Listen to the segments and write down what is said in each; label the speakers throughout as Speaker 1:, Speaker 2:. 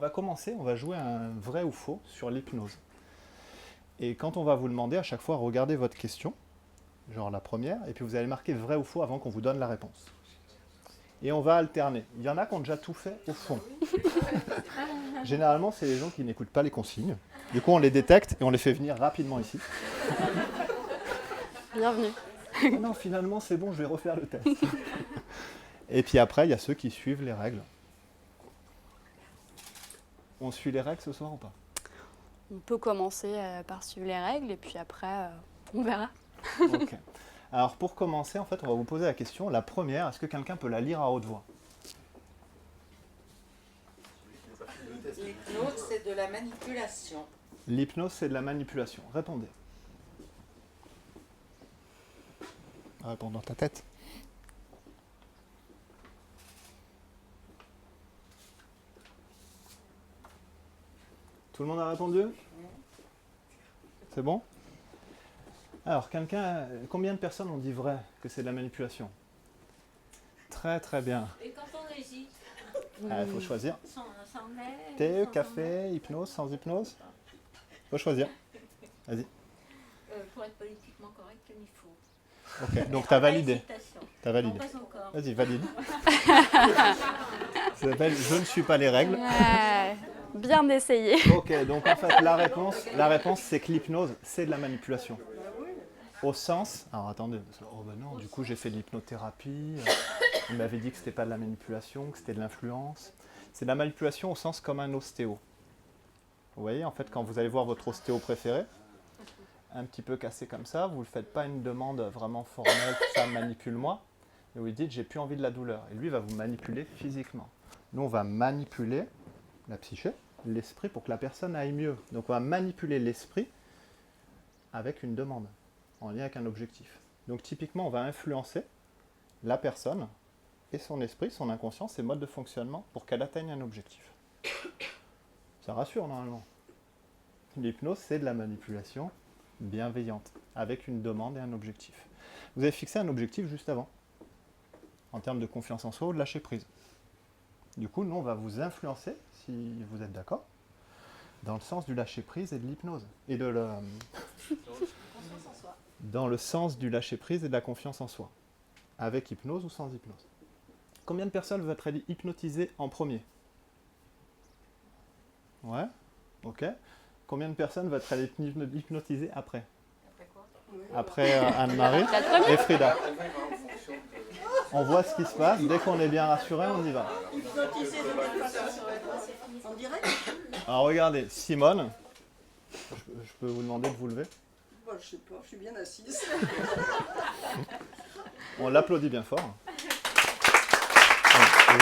Speaker 1: va commencer, on va jouer un vrai ou faux sur l'hypnose. Et quand on va vous demander, à chaque fois, regardez votre question, genre la première, et puis vous allez marquer vrai ou faux avant qu'on vous donne la réponse. Et on va alterner. Il y en a qui ont déjà tout fait au fond. Généralement, c'est les gens qui n'écoutent pas les consignes. Du coup, on les détecte et on les fait venir rapidement ici.
Speaker 2: Bienvenue.
Speaker 1: Oh non, finalement, c'est bon, je vais refaire le test. Et puis après, il y a ceux qui suivent les règles. On suit les règles ce soir ou pas?
Speaker 2: On peut commencer par suivre les règles et puis après, on verra.
Speaker 1: Ok. Alors pour commencer, en fait, on va vous poser la question. La première, est-ce que quelqu'un peut la lire à haute voix?
Speaker 3: L'hypnose, c'est de la manipulation.
Speaker 1: L'hypnose, c'est de la manipulation. Répondez. Réponds dans ta tête. Tout le monde a répondu? C'est bon? Alors, combien de personnes ont dit vrai que c'est de la manipulation? Très très bien.
Speaker 4: Et quand on hésite,
Speaker 1: Il faut choisir.
Speaker 4: sans lait,
Speaker 1: Thé,
Speaker 4: sans
Speaker 1: café, hypnose, sans hypnose? Faut choisir. Vas-y.
Speaker 4: pour être politiquement correct, il faut.
Speaker 1: Ok, donc t'as validé.
Speaker 4: Hésitation.
Speaker 1: T'as validé.
Speaker 4: Non, pas encore.
Speaker 1: Vas-y, valide. Ça s'appelle Je ne suis pas les règles.
Speaker 2: Bien essayé.
Speaker 1: Ok, donc en fait, la réponse c'est que l'hypnose, c'est de la manipulation. Au sens... Alors attendez, oh ben non, du coup j'ai fait de l'hypnothérapie, il m'avait dit que c'était pas de la manipulation, que c'était de l'influence. C'est de la manipulation au sens comme un ostéo. Vous voyez, en fait, quand vous allez voir votre ostéo préféré, un petit peu cassé comme ça, vous ne faites pas une demande vraiment formelle, tout ça, manipule-moi, et vous lui dites j'ai plus envie de la douleur. Et lui va vous manipuler physiquement. Nous on va manipuler la psyché, l'esprit pour que la personne aille mieux. Donc on va manipuler l'esprit avec une demande, en lien avec un objectif. Donc typiquement on va influencer la personne et son esprit, son inconscient, ses modes de fonctionnement pour qu'elle atteigne un objectif. Ça rassure normalement. L'hypnose c'est de la manipulation bienveillante, avec une demande et un objectif. Vous avez fixé un objectif juste avant, en termes de confiance en soi ou de lâcher prise. Du coup, nous, on va vous influencer, si vous êtes d'accord, dans le sens du lâcher prise et de l'hypnose. Et de la... Dans le sens du lâcher prise et de la confiance en soi. Avec hypnose ou sans hypnose. Combien de personnes veulent être hypnotisées en premier? Ouais? Ok. Combien de personnes vont être hypnotisées après?
Speaker 3: Après quoi?
Speaker 1: Après Anne-Marie et Frida. On voit ce qui se passe. Dès qu'on est bien rassuré, on y va.
Speaker 3: Hypnotisé de quelle façon? En direct?
Speaker 1: Alors regardez, Simone, je peux vous demander de vous lever.
Speaker 3: Bon, je sais pas, je suis bien assise.
Speaker 1: On l'applaudit bien fort.
Speaker 3: Mais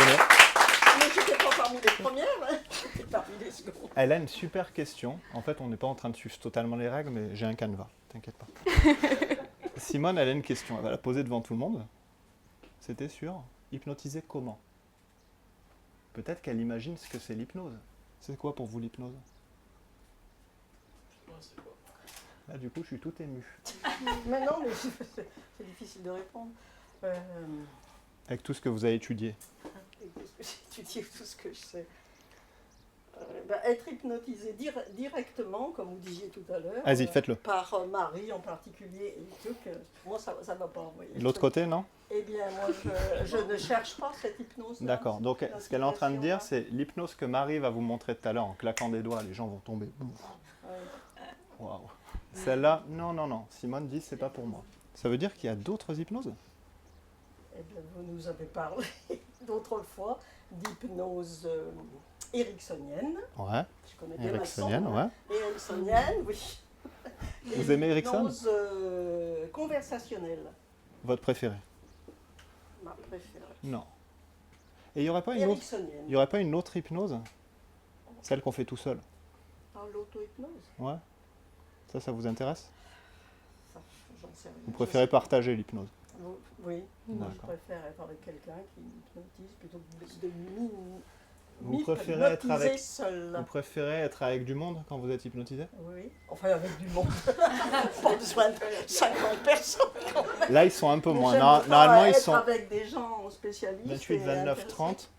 Speaker 3: je n'étais pas parmi les premières, hein. J'étais parmi les secondes.
Speaker 1: Elle a une super question. En fait, on n'est pas en train de suivre totalement les règles, mais j'ai un canevas, t'inquiète pas. Simone, elle a une question. Elle va la poser devant tout le monde. C'était sur hypnotiser comment? Peut-être qu'elle imagine ce que c'est l'hypnose. C'est quoi pour vous l'hypnose? Là, du coup, je suis tout ému.
Speaker 3: Mais non, mais c'est difficile de répondre.
Speaker 1: Avec tout ce que vous avez étudié.
Speaker 3: Tu dis tout ce que je sais. Être hypnotisé directement, comme vous disiez tout à l'heure.
Speaker 1: Vas-y, faites-le.
Speaker 3: Par Marie en particulier. Et tout, moi, ça ne va pas envoyer.
Speaker 1: L'autre côté, non?
Speaker 3: Eh bien, moi, je ne cherche pas cette hypnose.
Speaker 1: D'accord. Donc, ce qu'elle est en train de dire, c'est l'hypnose que Marie va vous montrer tout à l'heure en claquant des doigts, les gens vont tomber. Waouh. Celle-là, non. Simone dit, c'est pas pour moi. Ça veut dire qu'il y a d'autres hypnoses?
Speaker 3: Eh bien, vous nous avez parlé d'autres fois d'hypnose ericksonienne.
Speaker 1: Ouais.
Speaker 3: Je connais bien
Speaker 1: Ericksonienne, ouais.
Speaker 3: Ericksonienne, oui.
Speaker 1: Vous aimez Erickson?
Speaker 3: Hypnose conversationnelle.
Speaker 1: Votre préféré?
Speaker 3: Ma préférée.
Speaker 1: Non. Et il n'y aurait pas une autre hypnose? Celle qu'on fait tout seul?
Speaker 3: Par l'auto-hypnose?
Speaker 1: Ouais. Ça vous intéresse?
Speaker 3: Ça, j'en sais rien.
Speaker 1: Vous préférez partager l'hypnose?
Speaker 3: Oui, moi je
Speaker 1: D'accord.
Speaker 3: préfère être avec quelqu'un qui m'hypnotise plutôt que de
Speaker 1: Vous préférez être avec...
Speaker 3: seul.
Speaker 1: Vous préférez être avec du monde quand vous êtes hypnotisé?
Speaker 3: Oui, enfin avec du monde. Pas besoin de 50 personnes quand même.
Speaker 1: Là, ils sont un peu moins.
Speaker 3: J'aime
Speaker 1: Normalement,
Speaker 3: pas
Speaker 1: ils
Speaker 3: être
Speaker 1: sont
Speaker 3: avec des gens spécialistes.
Speaker 1: 28,
Speaker 3: et
Speaker 1: 29,
Speaker 3: intéressés.
Speaker 1: 30,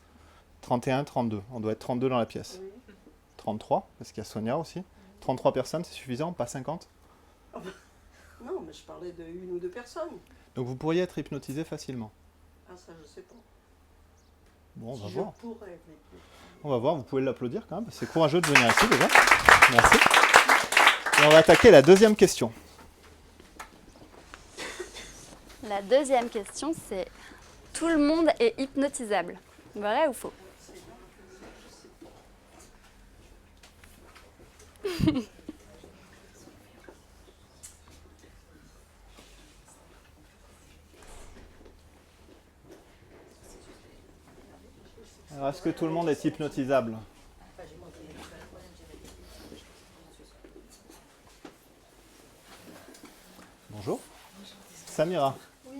Speaker 1: 31, 32. On doit être 32 dans la pièce.
Speaker 3: Oui.
Speaker 1: 33, parce qu'il y a Sonia aussi. 33 personnes, c'est suffisant, pas 50?
Speaker 3: Non, mais je parlais de une ou deux personnes.
Speaker 1: Donc vous pourriez être hypnotisé facilement.
Speaker 3: Ah, ça, je sais pas.
Speaker 1: Bon, on va
Speaker 3: Si
Speaker 1: voir.
Speaker 3: je pourrais, mais...
Speaker 1: On va voir, vous pouvez l'applaudir quand même. C'est courageux de venir ici déjà. Merci. Et on va attaquer la deuxième question.
Speaker 2: La deuxième question, c'est tout le monde est hypnotisable. Vrai ou faux?
Speaker 1: Alors, est-ce que tout le monde est hypnotisable? Bonjour. Samira.
Speaker 2: Oui.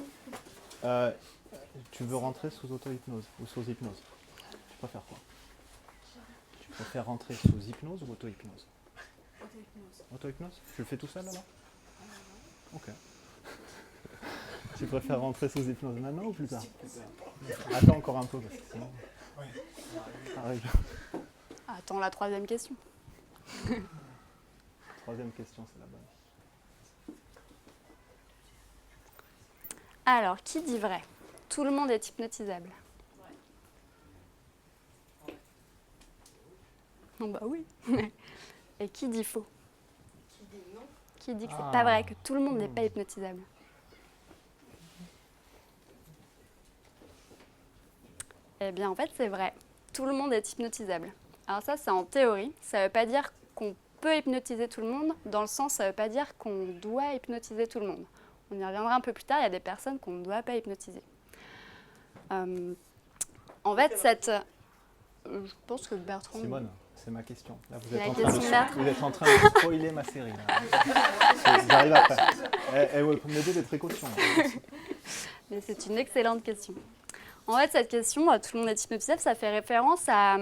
Speaker 1: Tu veux rentrer sous auto-hypnose ou sous hypnose? Tu préfères quoi? Tu préfères rentrer sous hypnose ou auto-hypnose?
Speaker 4: Auto-hypnose.
Speaker 1: Auto-hypnose? Tu le fais tout seul alors? Ok. Tu préfères rentrer sous hypnose maintenant ou plus tard? Attends encore un peu parce que sinon... Arrive.
Speaker 2: Attends la troisième question.
Speaker 1: Troisième question, c'est la bonne.
Speaker 2: Alors, qui dit vrai? Tout le monde est hypnotisable. Non, bah oui. Et qui dit faux?
Speaker 3: Qui dit non?
Speaker 2: Qui dit que c'est pas vrai, que tout le monde n'est pas hypnotisable? Eh bien, en fait, c'est vrai. Tout le monde est hypnotisable. Alors ça, c'est en théorie. Ça ne veut pas dire qu'on peut hypnotiser tout le monde. Dans le sens, ça ne veut pas dire qu'on doit hypnotiser tout le monde. On y reviendra un peu plus tard. Il y a des personnes qu'on ne doit pas hypnotiser. En fait, je pense que Bertrand...
Speaker 1: Simone, c'est ma question. Là, vous
Speaker 2: C'est
Speaker 1: êtes,
Speaker 2: la
Speaker 1: en train
Speaker 2: question de Bertrand.
Speaker 1: vous êtes en train de spoiler ma série. J'arrive après. Ouais, prenez des précautions.
Speaker 2: Mais c'est une excellente question. En fait, cette question, tout le monde est hypnotisable, ça fait référence à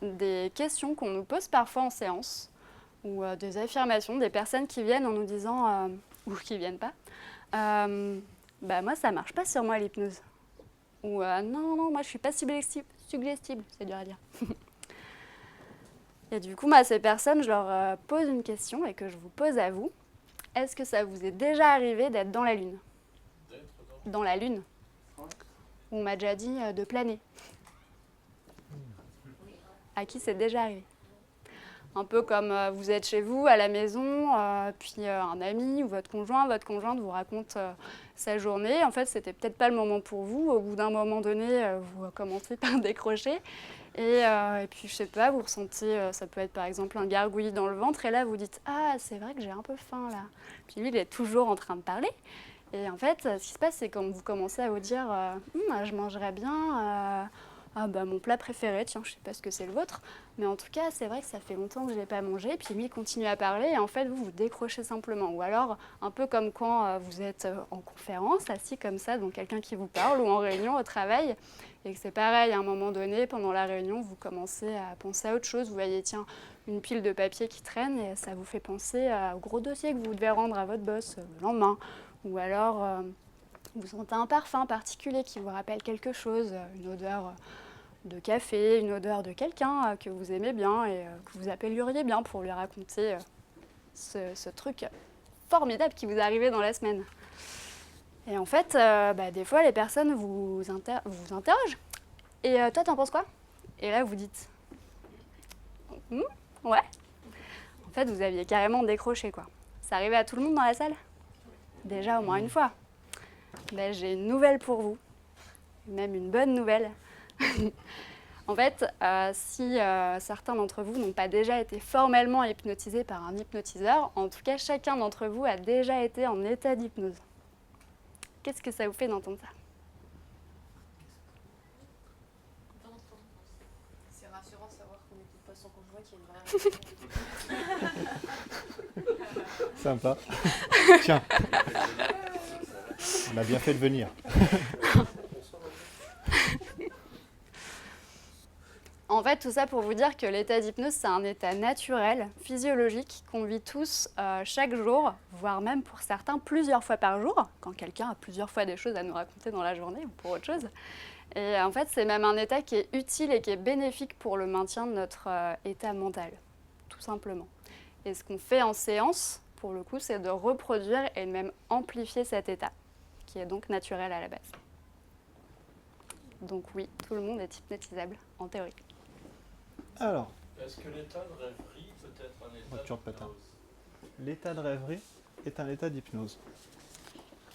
Speaker 2: des questions qu'on nous pose parfois en séance, ou des affirmations, des personnes qui viennent en nous disant, ou qui viennent pas, bah moi ça marche pas sur moi l'hypnose. Ou non, moi je suis pas suggestible, c'est dur à dire. Et du coup, moi, ces personnes, je leur pose une question et que je vous pose à vous. Est-ce que ça vous est déjà arrivé d'être dans la Lune? Dans la Lune? On m'a déjà dit de planer. À qui c'est déjà arrivé? Un peu comme vous êtes chez vous, à la maison, puis un ami ou votre conjointe vous raconte sa journée. En fait, c'était peut-être pas le moment pour vous. Au bout d'un moment donné, vous commencez par décrocher. Et puis, je sais pas, vous ressentez, ça peut être par exemple un gargouillis dans le ventre. Et là, vous dites, ah, c'est vrai que j'ai un peu faim là. Puis lui, il est toujours en train de parler. Et en fait, ce qui se passe, c'est quand vous commencez à vous dire je mangerais bien mon plat préféré, tiens, je sais pas ce que c'est le vôtre, mais en tout cas, c'est vrai que ça fait longtemps que je l'ai pas mangé, puis lui, il continue à parler, et en fait, vous décrochez simplement. Ou alors, un peu comme quand vous êtes en conférence, assis comme ça, donc quelqu'un qui vous parle, ou en réunion au travail, et que c'est pareil, à un moment donné, pendant la réunion, vous commencez à penser à autre chose, vous voyez, tiens, une pile de papier qui traîne, et ça vous fait penser au gros dossier que vous devez rendre à votre boss le lendemain. Ou alors, vous sentez un parfum particulier qui vous rappelle quelque chose, une odeur de café, une odeur de quelqu'un que vous aimez bien et que vous appelleriez bien pour lui raconter ce truc formidable qui vous est arrivé dans la semaine. Et en fait, des fois, les personnes vous interrogent. Et toi, t'en penses quoi? Et là, vous dites ouais. En fait, vous aviez carrément décroché, quoi. Ça arrivait à tout le monde dans la salle? Déjà au moins une fois. J'ai une nouvelle pour vous, même une bonne nouvelle. En fait, si certains d'entre vous n'ont pas déjà été formellement hypnotisés par un hypnotiseur, en tout cas, chacun d'entre vous a déjà été en état d'hypnose. Qu'est-ce que ça vous fait d'entendre ça?
Speaker 5: C'est rassurant de savoir qu'on n'écoute pas son conjoint qui a une vraie réaction.
Speaker 1: Sympa. Tiens. On a bien fait de venir.
Speaker 2: En fait, tout ça pour vous dire que l'état d'hypnose, c'est un état naturel, physiologique, qu'on vit tous chaque jour, voire même pour certains plusieurs fois par jour, quand quelqu'un a plusieurs fois des choses à nous raconter dans la journée ou pour autre chose. Et en fait, c'est même un état qui est utile et qui est bénéfique pour le maintien de notre état mental. tout simplement. Et ce qu'on fait en séance, pour le coup, c'est de reproduire et même amplifier cet état, qui est donc naturel à la base. Donc oui, tout le monde est hypnotisable, en théorie.
Speaker 1: Alors,
Speaker 6: est-ce que l'état de rêverie peut être un état
Speaker 1: voiture de patin.
Speaker 6: d'hypnose?
Speaker 1: L'état de rêverie est un état d'hypnose.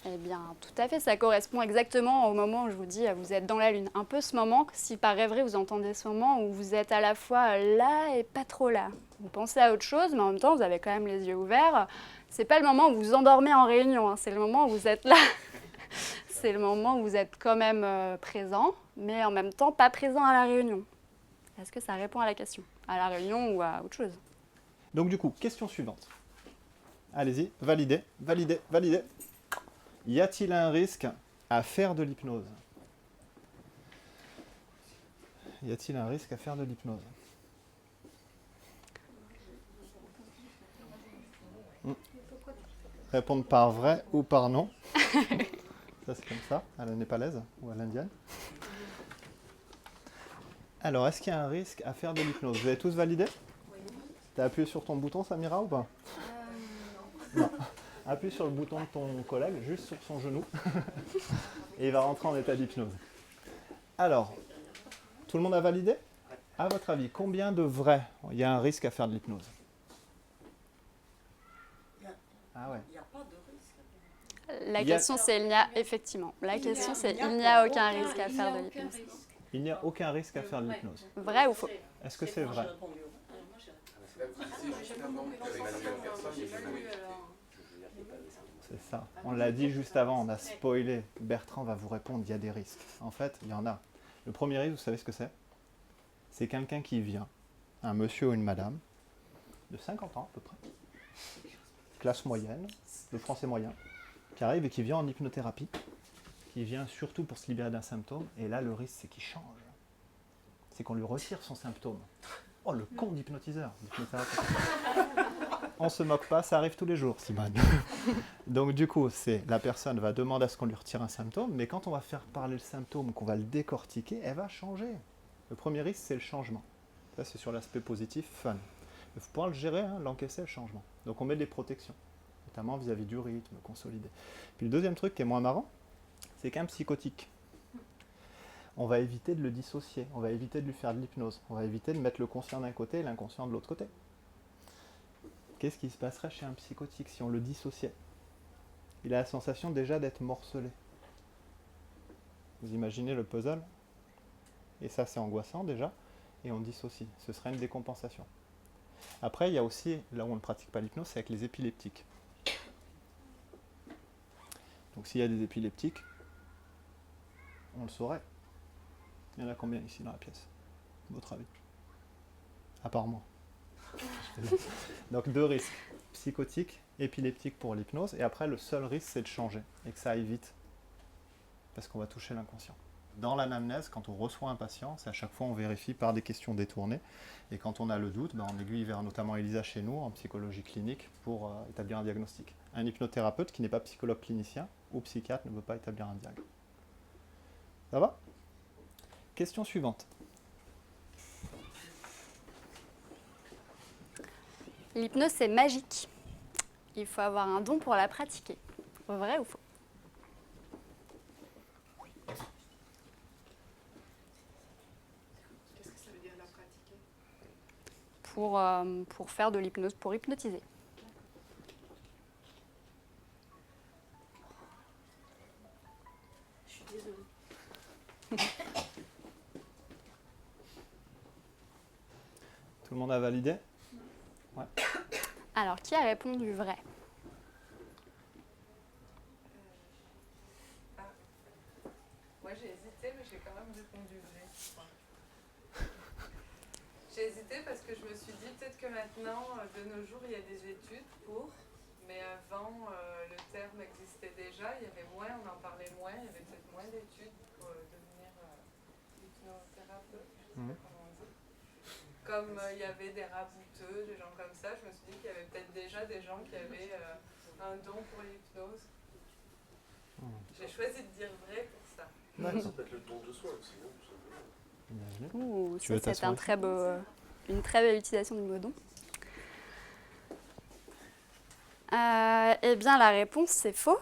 Speaker 2: Eh bien, tout à fait, ça correspond exactement au moment où je vous dis, vous êtes dans la lune. Un peu ce moment, si par rêverie vous entendez ce moment où vous êtes à la fois là et pas trop là. Vous pensez à autre chose, mais en même temps, vous avez quand même les yeux ouverts. C'est pas le moment où vous endormez en réunion, hein, c'est le moment où vous êtes là. C'est le moment où vous êtes quand même présent, mais en même temps pas présent à la réunion. Est-ce que ça répond à la question? À la réunion ou à autre chose?
Speaker 1: Donc du coup, question suivante. Allez-y, validez, validez, validez. Y a-t-il un risque à faire de l'hypnose? Y a-t-il un risque à faire de l'hypnose? Répondre par vrai ou par non. Ça c'est comme ça, à la népalaise ou à l'indienne. Alors, est-ce qu'il y a un risque à faire de l'hypnose? Vous avez tous validé? T'as appuyé sur ton bouton, Samira, ou pas? Non. Appuie sur le bouton de ton collègue, juste sur son genou, et il va rentrer en état d'hypnose. Alors, tout le monde a validé? À votre avis, combien de vrais il y a un risque à faire de l'hypnose? Ah ouais.
Speaker 3: Il n'y a pas de risque.
Speaker 2: La
Speaker 1: Il y a-
Speaker 2: question c'est il n'y a effectivement. La question c'est il n'y a aucun risque à faire de
Speaker 4: aucun
Speaker 2: l'hypnose.
Speaker 4: risque.
Speaker 1: Il n'y a aucun risque à faire de l'hypnose.
Speaker 2: Vrai ou faux?
Speaker 1: Est-ce que c'est
Speaker 3: Moi, j'ai
Speaker 1: vrai?
Speaker 3: répondu.
Speaker 1: C'est ça. On l'a dit juste avant, on a spoilé. Bertrand va vous répondre, il y a des risques. En fait, il y en a. Le premier risque, vous savez ce que c'est? C'est quelqu'un qui vient, un monsieur ou une madame, de 50 ans à peu près, classe moyenne, de français moyen, qui arrive et qui vient en hypnothérapie, qui vient surtout pour se libérer d'un symptôme, et là, le risque, c'est qu'il change. C'est qu'on lui retire son symptôme. Oh, le con d'hypnotiseur, d'hypnothérapeute. On se moque pas, ça arrive tous les jours, Simone. Donc du coup, c'est la personne va demander à ce qu'on lui retire un symptôme, mais quand on va faire parler le symptôme, qu'on va le décortiquer, elle va changer. Le premier risque, c'est le changement. Ça, c'est sur l'aspect positif, fun. Il faut pouvoir le gérer, hein, l'encaisser, le changement. Donc on met des protections, notamment vis-à-vis du rythme, consolidé. Puis le deuxième truc qui est moins marrant, c'est qu'un psychotique, on va éviter de le dissocier, on va éviter de lui faire de l'hypnose, on va éviter de mettre le conscient d'un côté et l'inconscient de l'autre côté. Qu'est-ce qui se passerait chez un psychotique si on le dissociait? Il a la sensation déjà d'être morcelé. Vous imaginez le puzzle? Et ça, c'est angoissant déjà. Et on dissocie. Ce serait une décompensation. Après, il y a aussi, là où on ne pratique pas l'hypnose, c'est avec les épileptiques. Donc s'il y a des épileptiques, on le saurait. Il y en a combien ici dans la pièce? Votre avis? À part moi. Donc deux risques, psychotique, épileptique pour l'hypnose, et après le seul risque c'est de changer, et que ça aille vite, parce qu'on va toucher l'inconscient. Dans l'anamnèse, quand on reçoit un patient, c'est à chaque fois on vérifie par des questions détournées, et quand on a le doute, on aiguille vers notamment Elisa chez nous, en psychologie clinique, pour établir un diagnostic. Un hypnothérapeute qui n'est pas psychologue clinicien ou psychiatre ne peut pas établir un diagnostic. Ça va? Question suivante.
Speaker 2: L'hypnose, c'est magique. Il faut avoir un don pour la pratiquer. Vrai ou faux?
Speaker 5: Qu'est-ce que ça veut dire la pratiquer?
Speaker 2: Pour faire de l'hypnose, pour hypnotiser.
Speaker 3: Je suis désolée.
Speaker 1: Tout le monde a validé? Ouais.
Speaker 2: Alors, qui a répondu vrai?
Speaker 7: Moi j'ai hésité, mais j'ai quand même répondu vrai. J'ai hésité parce que je me suis dit peut-être que maintenant, de nos jours, il y a des études pour, mais avant, le terme existait déjà, il y avait moins, on en parlait moins, il y avait peut-être moins d'études pour devenir hypnothérapeute, je sais pas comment on dit. Comme il y avait des rabouteux, des gens comme ça, je me suis dit qu'il y avait peut-être déjà des gens qui avaient un don pour l'hypnose. J'ai choisi de dire vrai pour ça.
Speaker 6: Ça peut être le don de soi aussi, non, tout simplement.
Speaker 2: Ouh,
Speaker 1: Tu veux
Speaker 2: ça, c'est
Speaker 1: t'asseoir
Speaker 2: une très belle utilisation du mot don. Eh bien, la réponse, c'est faux.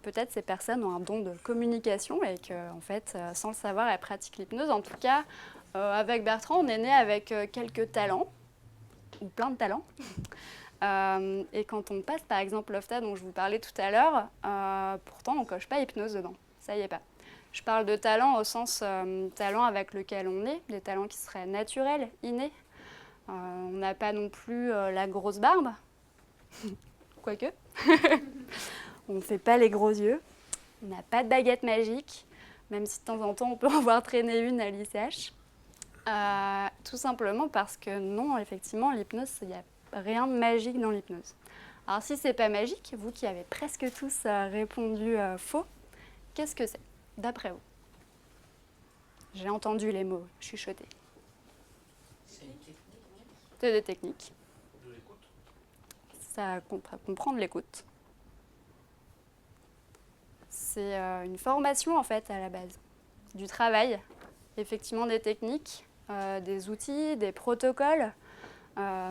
Speaker 2: Peut-être ces personnes ont un don de communication et que, en fait, sans le savoir, elles pratiquent l'hypnose. En tout cas, avec Bertrand, on est né avec quelques talents, ou plein de talents. Et quand on passe, par exemple, l'OFTA dont je vous parlais tout à l'heure, pourtant, on ne coche pas hypnose dedans. Ça y est pas. Je parle de talent au sens talent avec lequel on est, des talents qui seraient naturels, innés. On n'a pas non plus la grosse barbe, quoique. On ne fait pas les gros yeux. On n'a pas de baguette magique, même si de temps en temps on peut en voir traîner une à l'ICH. Tout simplement parce que non, effectivement, l'hypnose, il n'y a rien de magique dans l'hypnose. Alors si c'est pas magique, vous qui avez presque tous répondu faux, qu'est-ce que c'est, d'après vous? J'ai entendu les mots chuchoter. C'est des techniques.
Speaker 6: De l'écoute.
Speaker 2: Ça comprend de l'écoute. C'est une formation en fait à la base, du travail, effectivement des techniques, des outils, des protocoles. Par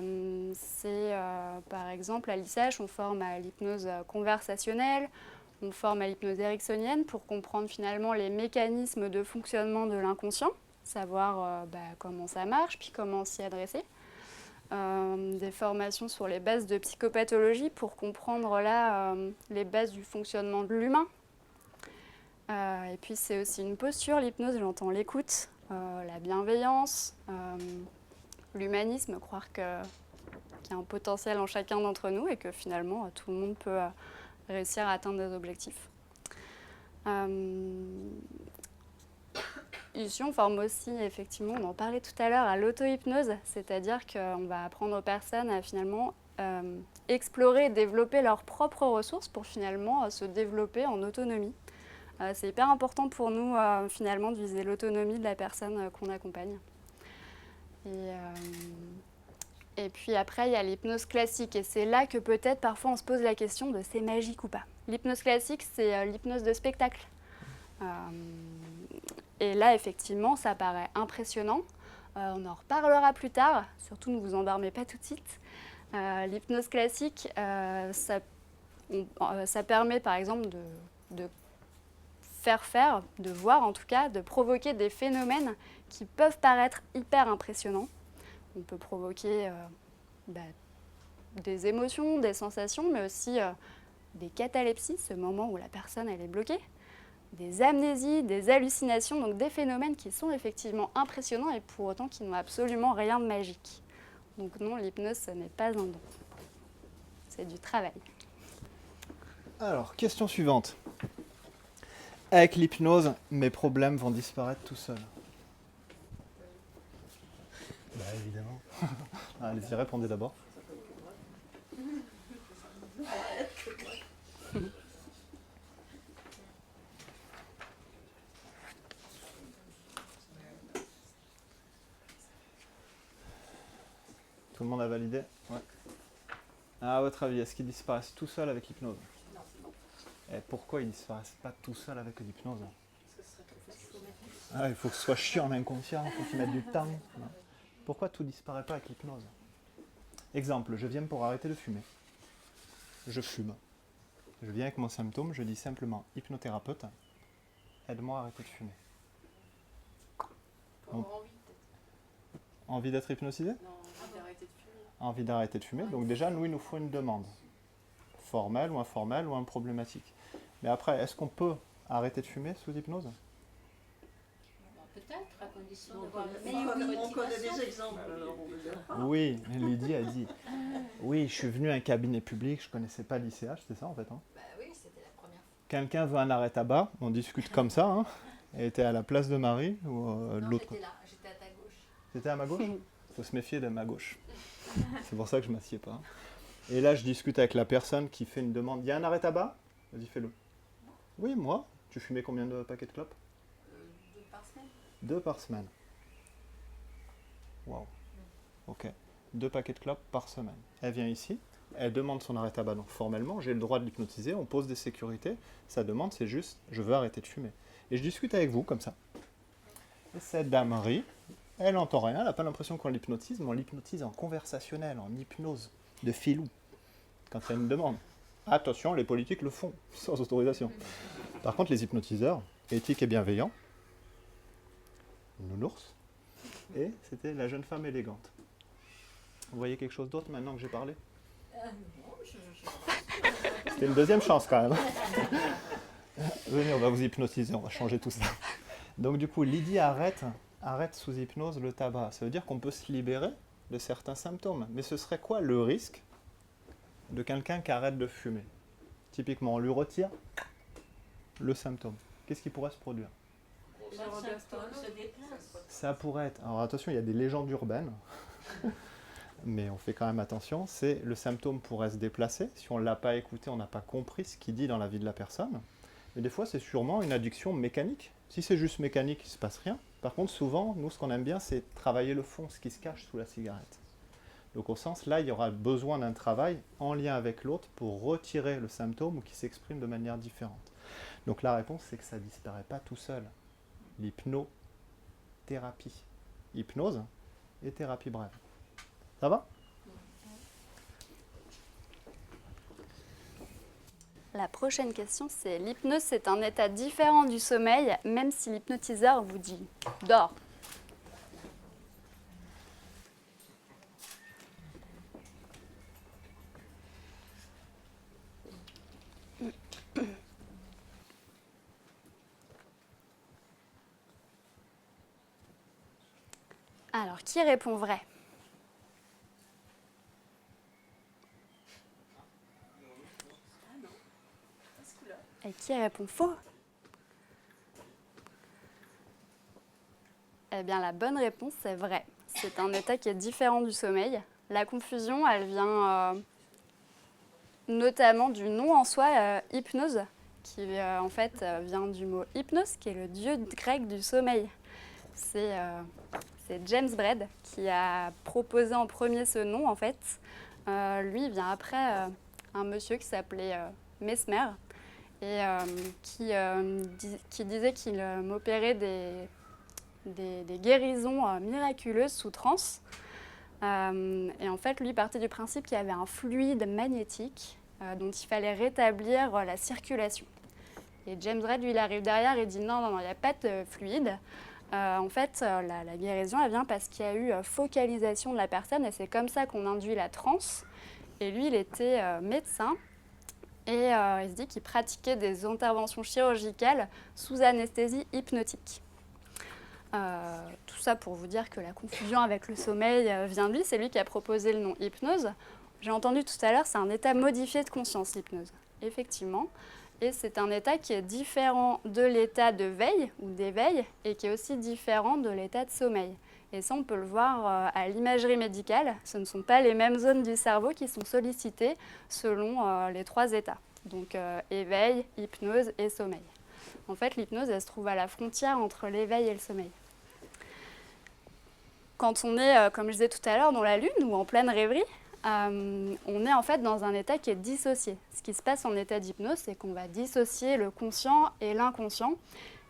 Speaker 2: exemple, à l'ICH, on forme à l'hypnose conversationnelle, on forme à l'hypnose ericksonienne pour comprendre finalement les mécanismes de fonctionnement de l'inconscient, savoir comment ça marche, puis comment s'y adresser. Des formations sur les bases de psychopathologie pour comprendre là les bases du fonctionnement de l'humain. Et puis c'est aussi une posture, l'hypnose, j'entends l'écoute, la bienveillance, l'humanisme, croire qu'il y a un potentiel en chacun d'entre nous et que finalement tout le monde peut réussir à atteindre des objectifs. Ici, on forme aussi, effectivement, on en parlait tout à l'heure, à l'auto-hypnose, c'est-à-dire qu'on va apprendre aux personnes à finalement explorer et développer leurs propres ressources pour finalement se développer en autonomie. C'est hyper important pour nous, finalement, de viser l'autonomie de la personne qu'on accompagne. Et puis après, il y a l'hypnose classique, et c'est là que peut-être parfois on se pose la question de c'est magique ou pas. L'hypnose classique, c'est l'hypnose de spectacle. Et là, effectivement, ça paraît impressionnant. On en reparlera plus tard, surtout ne vous endormez pas tout de suite. L'hypnose classique, ça permet par exemple de faire, de voir en tout cas, de provoquer des phénomènes qui peuvent paraître hyper impressionnants. On peut provoquer des émotions, des sensations, mais aussi des catalepsies, ce moment où la personne elle est bloquée, des amnésies, des hallucinations, donc des phénomènes qui sont effectivement impressionnants et pour autant qui n'ont absolument rien de magique. Donc non, l'hypnose, ce n'est pas un don. C'est du travail.
Speaker 1: Alors, question suivante. Avec l'hypnose, mes problèmes vont disparaître tout seuls. Bah évidemment. Allez-y, répondez d'abord. Tout le monde a validé? Ouais. À votre avis, est-ce qu'ils disparaissent tout seuls avec l'hypnose? Et pourquoi ils ne disparaissent pas tout seuls avec l'hypnose? Il faut que ce soit chiant, inconscient, il faut qu'ils mettent du temps. Non. Pourquoi tout disparaît pas avec l'hypnose? Exemple, je viens pour arrêter de fumer. Je fume. Je viens avec mon symptôme, je dis simplement hypnothérapeute, aide-moi à arrêter de fumer. Envie d'être hypnotisé?
Speaker 5: Non, envie d'arrêter de fumer.
Speaker 1: Envie d'arrêter de fumer. Donc déjà, nous, il nous faut une demande. Formelle ou informelle ou un problématique. Mais après, est-ce qu'on peut arrêter de fumer sous hypnose?
Speaker 4: Peut-être, à condition
Speaker 3: On
Speaker 4: d'avoir le
Speaker 3: connaît des exemples, alors on veut dire.
Speaker 1: Oui, Lydie a dit. Oui, je suis venu à un cabinet public, je connaissais pas l'ICH, c'est ça en fait. Hein.
Speaker 4: Bah oui, c'était la première fois.
Speaker 1: Quelqu'un veut un arrêt tabac, on discute comme ça. Hein. Et t'es à la place de Marie ou de
Speaker 4: Non,
Speaker 1: l'autre
Speaker 4: j'étais là, j'étais à ta gauche.
Speaker 1: C'était à ma gauche? Faut se méfier de ma gauche. C'est pour ça que je m'assieds pas. Et là, je discute avec la personne qui fait une demande. Il y a un arrêt tabac? Vas-y, fais-le. Oui, moi. Tu fumais combien de paquets de clopes?
Speaker 5: 2 par semaine.
Speaker 1: 2 par semaine. Waouh. Ok. 2 paquets de clopes par semaine. Elle vient ici, elle demande son arrêt tabac. Donc formellement, j'ai le droit de l'hypnotiser, on pose des sécurités. Sa demande, c'est juste, je veux arrêter de fumer. Et je discute avec vous, comme ça. Et cette dame rit, Elle n'entend rien, elle n'a pas l'impression qu'on l'hypnotise, mais on l'hypnotise en conversationnel, en hypnose de filou, quand il y a une demande. Attention, les politiques le font, sans autorisation. Par contre, les hypnotiseurs, éthiques et bienveillants, nounours, et c'était la jeune femme élégante. Vous voyez quelque chose d'autre maintenant que j'ai parlé? C'était une deuxième chance quand même. Venez, on va vous hypnotiser, on va changer tout ça. Donc du coup, Lydie arrête sous hypnose le tabac. Ça veut dire qu'on peut se libérer de certains symptômes. Mais ce serait quoi le risque de quelqu'un qui arrête de fumer? Typiquement, on lui retire le symptôme. Qu'est-ce qui pourrait se produire? Ça pourrait être... Alors attention, il y a des légendes urbaines. Mais on fait quand même attention, c'est le symptôme pourrait se déplacer. Si on ne l'a pas écouté, on n'a pas compris ce qu'il dit dans la vie de la personne. Mais des fois, c'est sûrement une addiction mécanique. Si c'est juste mécanique, il ne se passe rien. Par contre, souvent, nous, ce qu'on aime bien, c'est travailler le fond, ce qui se cache sous la cigarette. Donc au sens, là, il y aura besoin d'un travail en lien avec l'autre pour retirer le symptôme ou qui s'exprime de manière différente. Donc la réponse, c'est que ça ne disparaît pas tout seul. L'hypnothérapie. Hypnose et thérapie brève. Ça va?
Speaker 2: La prochaine question, c'est l'hypnose, c'est un état différent du sommeil, même si l'hypnotiseur vous dit « dors ». Alors, qui répond vrai? Et qui répond faux? Eh bien, la bonne réponse, c'est vrai. C'est un état qui est différent du sommeil. La confusion, elle vient notamment du nom en soi, hypnose, qui en fait vient du mot hypnos, qui est le dieu grec du sommeil. C'est James Braid qui a proposé en premier ce nom, en fait. Lui, il vient après un monsieur qui s'appelait Mesmer, et qui disait qu'il m'opérait des guérisons miraculeuses sous transe. Et en fait, lui partait du principe qu'il y avait un fluide magnétique dont il fallait rétablir la circulation. Et James Braid, lui, il arrive derrière et dit non, il n'y a pas de fluide. En fait, la guérison, elle vient parce qu'il y a eu focalisation de la personne et c'est comme ça qu'on induit la transe. Et lui, il était médecin. Et il se dit qu'il pratiquait des interventions chirurgicales sous anesthésie hypnotique. Tout ça pour vous dire que la confusion avec le sommeil vient de lui. C'est lui qui a proposé le nom hypnose. J'ai entendu tout à l'heure, c'est un état modifié de conscience, l'hypnose. Effectivement. Et c'est un état qui est différent de l'état de veille ou d'éveil et qui est aussi différent de l'état de sommeil. Et ça, on peut le voir à l'imagerie médicale. Ce ne sont pas les mêmes zones du cerveau qui sont sollicitées selon les trois états. Donc éveil, hypnose et sommeil. En fait, l'hypnose, elle se trouve à la frontière entre l'éveil et le sommeil. Quand on est, comme je disais tout à l'heure, dans la lune ou en pleine rêverie, on est en fait dans un état qui est dissocié. Ce qui se passe en état d'hypnose, c'est qu'on va dissocier le conscient et l'inconscient.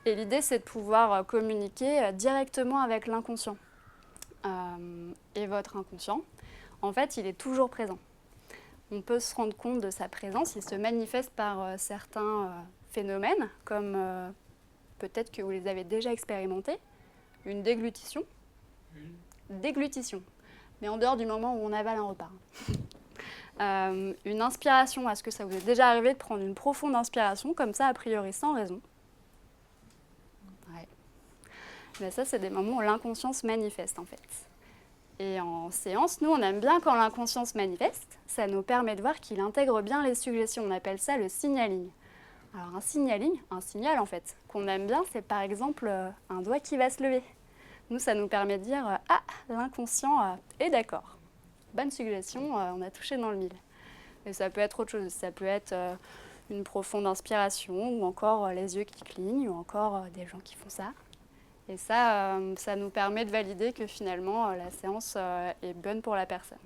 Speaker 2: Et l'idée, c'est de pouvoir communiquer directement avec l'inconscient. Et votre inconscient, en fait, il est toujours présent. On peut se rendre compte de sa présence, il se manifeste par certains phénomènes, comme peut-être que vous les avez déjà expérimentés, une déglutition. Déglutition, mais en dehors du moment où on avale un repas. Une inspiration, est-ce que ça vous est déjà arrivé de prendre une profonde inspiration, comme ça, a priori, sans raison? Ouais. Mais ça, c'est des moments où l'inconscient se manifeste, en fait. Et en séance, nous, on aime bien quand l'inconscient se manifeste. Ça nous permet de voir qu'il intègre bien les suggestions. On appelle ça le signaling. Alors, un signaling, un signal, en fait, qu'on aime bien, c'est par exemple un doigt qui va se lever. Nous, ça nous permet de dire « Ah, l'inconscient est d'accord. Bonne suggestion, on a touché dans le mille. » Et ça peut être autre chose. Ça peut être une profonde inspiration ou encore les yeux qui clignent ou encore des gens qui font ça. Et ça, ça nous permet de valider que finalement, la séance est bonne pour la personne.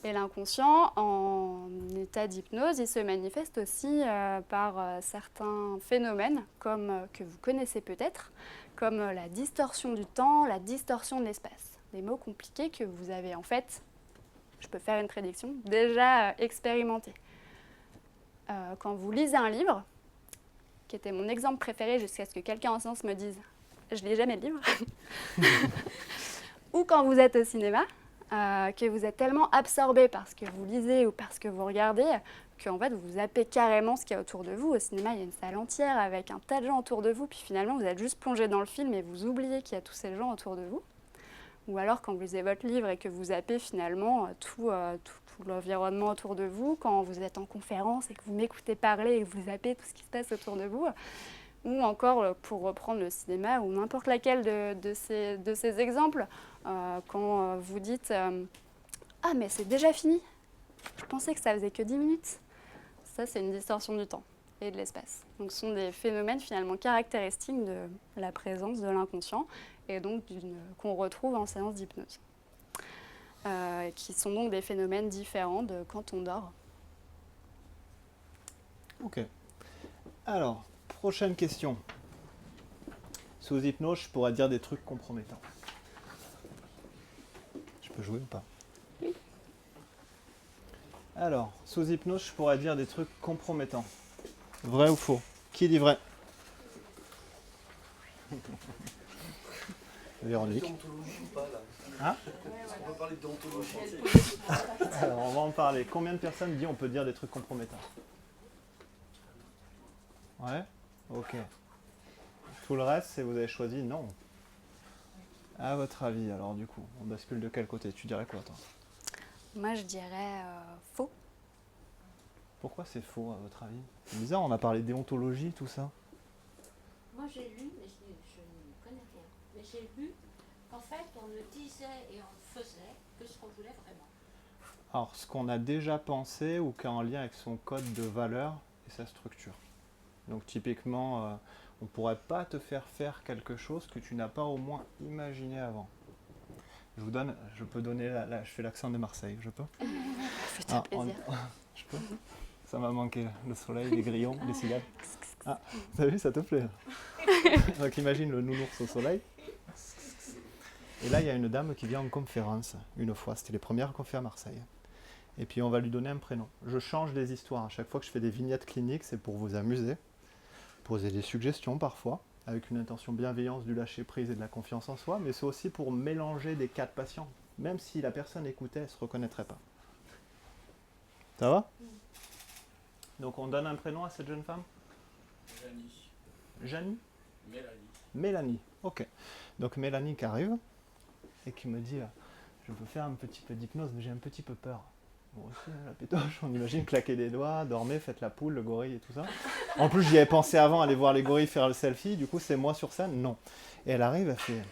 Speaker 2: Et l'inconscient, en état d'hypnose, il se manifeste aussi par certains phénomènes que vous connaissez peut-être, comme la distorsion du temps, la distorsion de l'espace. Des mots compliqués que vous avez en fait, je peux faire une prédiction, déjà expérimenté. Quand vous lisez un livre, qui était mon exemple préféré jusqu'à ce que quelqu'un en science me dise « je lis jamais de livre », ou quand vous êtes au cinéma, que vous êtes tellement absorbé par ce que vous lisez ou par ce que vous regardez, qu'en fait vous zappez carrément ce qu'il y a autour de vous. Au cinéma, il y a une salle entière avec un tas de gens autour de vous, puis finalement vous êtes juste plongé dans le film et vous oubliez qu'il y a tous ces gens autour de vous. Ou alors quand vous lisez votre livre et que vous zappez finalement tout l'environnement autour de vous, quand vous êtes en conférence et que vous m'écoutez parler et que vous zappez tout ce qui se passe autour de vous. Ou encore, pour reprendre le cinéma ou n'importe laquelle de ces exemples, quand vous dites « Ah, mais c'est déjà fini, je pensais que ça faisait que 10 minutes ». Ça, c'est une distorsion du temps et de l'espace. Donc, ce sont des phénomènes finalement caractéristiques de la présence de l'inconscient et donc qu'on retrouve en séance d'hypnose, qui sont donc des phénomènes différents de quand on dort.
Speaker 1: Ok. Alors, prochaine question. Sous hypnose, je pourrais dire des trucs compromettants. Je peux jouer ou pas?
Speaker 2: Oui.
Speaker 1: Alors, sous hypnose, je pourrais dire des trucs compromettants. Vrai ou faux? Qui dit vrai? Véronique.
Speaker 6: Déontologie ou pas là?
Speaker 1: Hein?
Speaker 6: Est-ce qu'on peut parler de déontologie?
Speaker 1: Alors, on va en parler. Combien de personnes disent on peut dire des trucs compromettants? Ouais? Ok. Tout le reste, c'est vous avez choisi non. À votre avis, alors du coup, on bascule de quel côté? Tu dirais quoi, toi?
Speaker 2: Moi, je dirais faux.
Speaker 1: Pourquoi c'est faux, à votre avis? C'est bizarre, on a parlé déontologie, tout ça.
Speaker 4: Moi j'ai lu, mais je ne connais rien, mais j'ai lu qu'en fait on ne disait et on faisait que ce qu'on voulait vraiment.
Speaker 1: Alors, ce qu'on a déjà pensé ou qui est en lien avec son code de valeur et sa structure. Donc, typiquement, on ne pourrait pas te faire faire quelque chose que tu n'as pas au moins imaginé avant. Je peux donner, je fais l'accent de Marseille, je peux?
Speaker 2: Fais-toi plaisir.
Speaker 1: Je peux? Ça m'a manqué, le soleil, les grillons, les cigales. Ah, t'as vu, ça te plaît? Donc imagine le nounours au soleil. Et là, il y a une dame qui vient en conférence, une fois, c'était les premières qu'on fait à Marseille. Et puis on va lui donner un prénom. Je change des histoires. À chaque fois que je fais des vignettes cliniques, c'est pour vous amuser, poser des suggestions parfois, avec une intention bienveillance, du lâcher prise et de la confiance en soi, mais c'est aussi pour mélanger des cas de patients. Même si la personne écoutait, elle ne se reconnaîtrait pas. Ça va? Donc on donne un prénom à cette jeune femme?
Speaker 6: Janie.
Speaker 1: Janie?
Speaker 6: Mélanie.
Speaker 1: Mélanie, ok. Donc Mélanie qui arrive et qui me dit je peux faire un petit peu d'hypnose, mais j'ai un petit peu peur. Moi aussi, la pétoche, on imagine claquer des doigts, dormez, faites la poule, le gorille et tout ça. En plus, j'y avais pensé avant, aller voir les gorilles faire le selfie, du coup, c'est moi sur scène, non. Et elle arrive, elle fait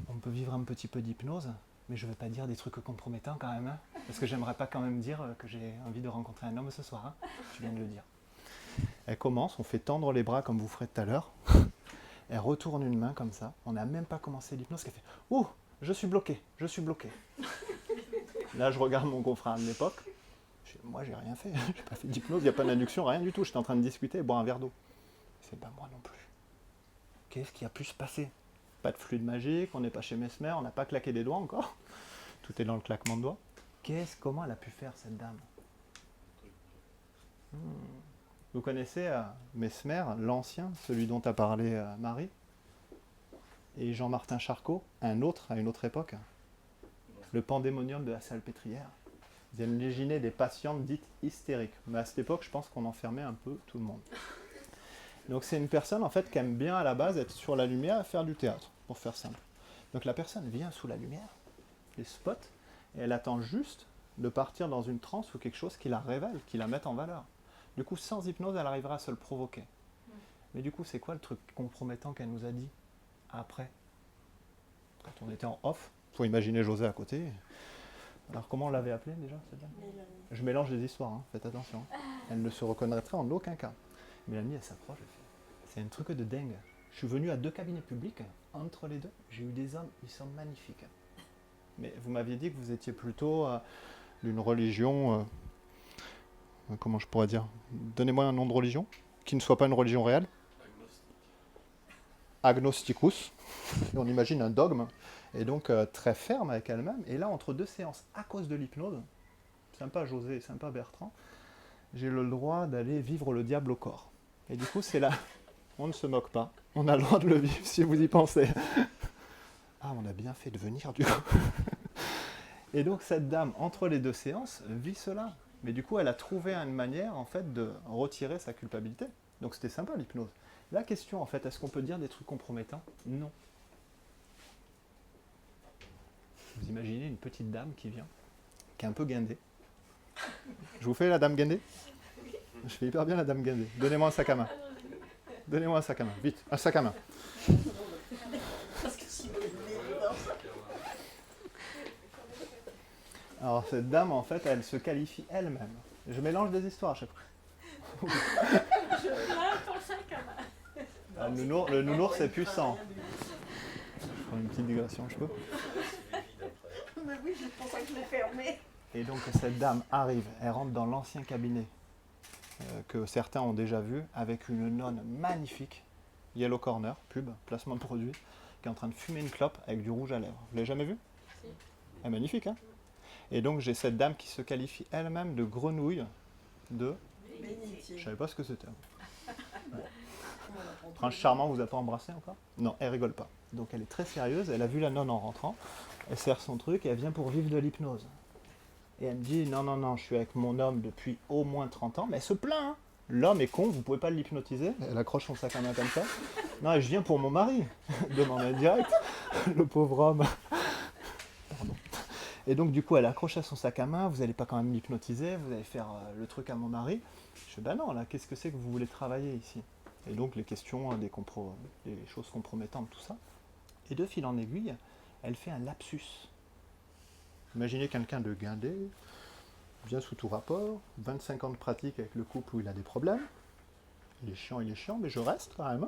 Speaker 1: on peut vivre un petit peu d'hypnose, mais je ne vais pas dire des trucs compromettants quand même, hein, parce que j'aimerais pas quand même dire que j'ai envie de rencontrer un homme ce soir, hein, tu viens de le dire. Elle commence, on fait tendre les bras comme vous ferez tout à l'heure. Elle retourne une main comme ça. On n'a même pas commencé l'hypnose. Elle fait « Ouh, je suis bloqué, je suis bloqué. » Là, je regarde mon confrère de l'époque. Moi, j'ai rien fait. J'ai pas fait d'hypnose, il n'y a pas d'induction, rien du tout. J'étais en train de discuter et boire un verre d'eau. C'est pas moi non plus. Qu'est-ce qui a pu se passer? Pas de fluide magique, on n'est pas chez Mesmer, on n'a pas claqué des doigts encore. Tout est dans le claquement de doigts. Comment elle a pu faire, cette dame? Vous connaissez Mesmer, l'ancien, celui dont a parlé Marie, et Jean-Martin Charcot, un autre à une autre époque, le pandémonium de la Salpêtrière. Ils viennent léginer des patientes dites hystériques. Mais à cette époque, je pense qu'on enfermait un peu tout le monde. Donc c'est une personne en fait qui aime bien à la base être sur la lumière et faire du théâtre, pour faire simple. Donc la personne vient sous la lumière, les spots, et elle attend juste de partir dans une transe ou quelque chose qui la révèle, qui la mette en valeur. Du coup, sans hypnose, elle arrivera à se le provoquer. Mais du coup, c'est quoi le truc compromettant qu'elle nous a dit après? Quand on était en off, il faut imaginer José à côté. Alors, comment on l'avait appelée déjà, cette dame? Je mélange les histoires, hein, faites attention. Elle ne se reconnaîtrait en aucun cas. Mélanie, elle s'approche, elle fait c'est un truc de dingue. Je suis venu à 2 cabinets publics, entre les deux, j'ai eu des hommes, ils sont magnifiques. Mais vous m'aviez dit que vous étiez plutôt d'une religion, comment je pourrais dire, donnez-moi un nom de religion, qui ne soit pas une religion réelle. Agnosticus. On imagine un dogme, et donc très ferme avec elle-même. Et là, entre deux séances, à cause de l'hypnose, sympa José, sympa Bertrand, j'ai le droit d'aller vivre le diable au corps. Et du coup, c'est là, on ne se moque pas, on a le droit de le vivre si vous y pensez. Ah, on a bien fait de venir du coup. Et donc cette dame, entre les deux séances, vit cela. Mais du coup, elle a trouvé une manière, en fait, de retirer sa culpabilité. Donc c'était sympa l'hypnose. La question, en fait, est-ce qu'on peut dire des trucs compromettants? Non. Vous imaginez une petite dame qui vient, qui est un peu guindée. Je vous fais la dame guindée? Je fais hyper bien la dame guindée. Donnez-moi un sac à main. Donnez-moi un sac à main, vite, un sac à main.
Speaker 3: Parce que si vous voulez dedans.
Speaker 1: Alors cette dame, en fait, elle se qualifie elle-même. Je mélange des histoires à chaque fois.
Speaker 4: Je plains ton sac à main.
Speaker 1: Ah, le nounours, c'est puissant. Je prends une petite digression, je peux.
Speaker 3: Mais oui, c'est pour ça que je l'ai fermé.
Speaker 1: Et donc cette dame arrive, elle rentre dans l'ancien cabinet que certains ont déjà vu, avec une nonne magnifique, Yellow Corner, pub, placement de produit, qui est en train de fumer une clope avec du rouge à lèvres. Vous l'avez jamais vu? Elle est magnifique, hein? Et donc j'ai cette dame qui se qualifie elle-même de grenouille de...
Speaker 3: Bénitier.
Speaker 1: Je savais pas ce que c'était. Bon. Prince charmant vous a pas embrassé encore? Non, elle rigole pas. Donc elle est très sérieuse, elle a vu la nonne en rentrant, elle sert son truc et elle vient pour vivre de l'hypnose. Et elle me dit, non, je suis avec mon homme depuis au moins 30 ans, mais elle se plaint, hein. L'homme est con, vous pouvez pas l'hypnotiser. Elle accroche son sac à main comme ça. Non, et je viens pour mon mari. Demande direct. Le pauvre homme. Pardon. Et donc du coup, elle accroche à son sac à main, vous n'allez pas quand même l'hypnotiser, vous allez faire le truc à mon mari. Je dis, ben non, là, qu'est-ce que c'est que vous voulez travailler ici? Et donc les questions, des choses compromettantes, tout ça. Et de fil en aiguille, elle fait un lapsus. Imaginez quelqu'un de guindé, bien sous tout rapport, 25 ans de pratique avec le couple où il a des problèmes. Il est chiant, mais je reste quand même.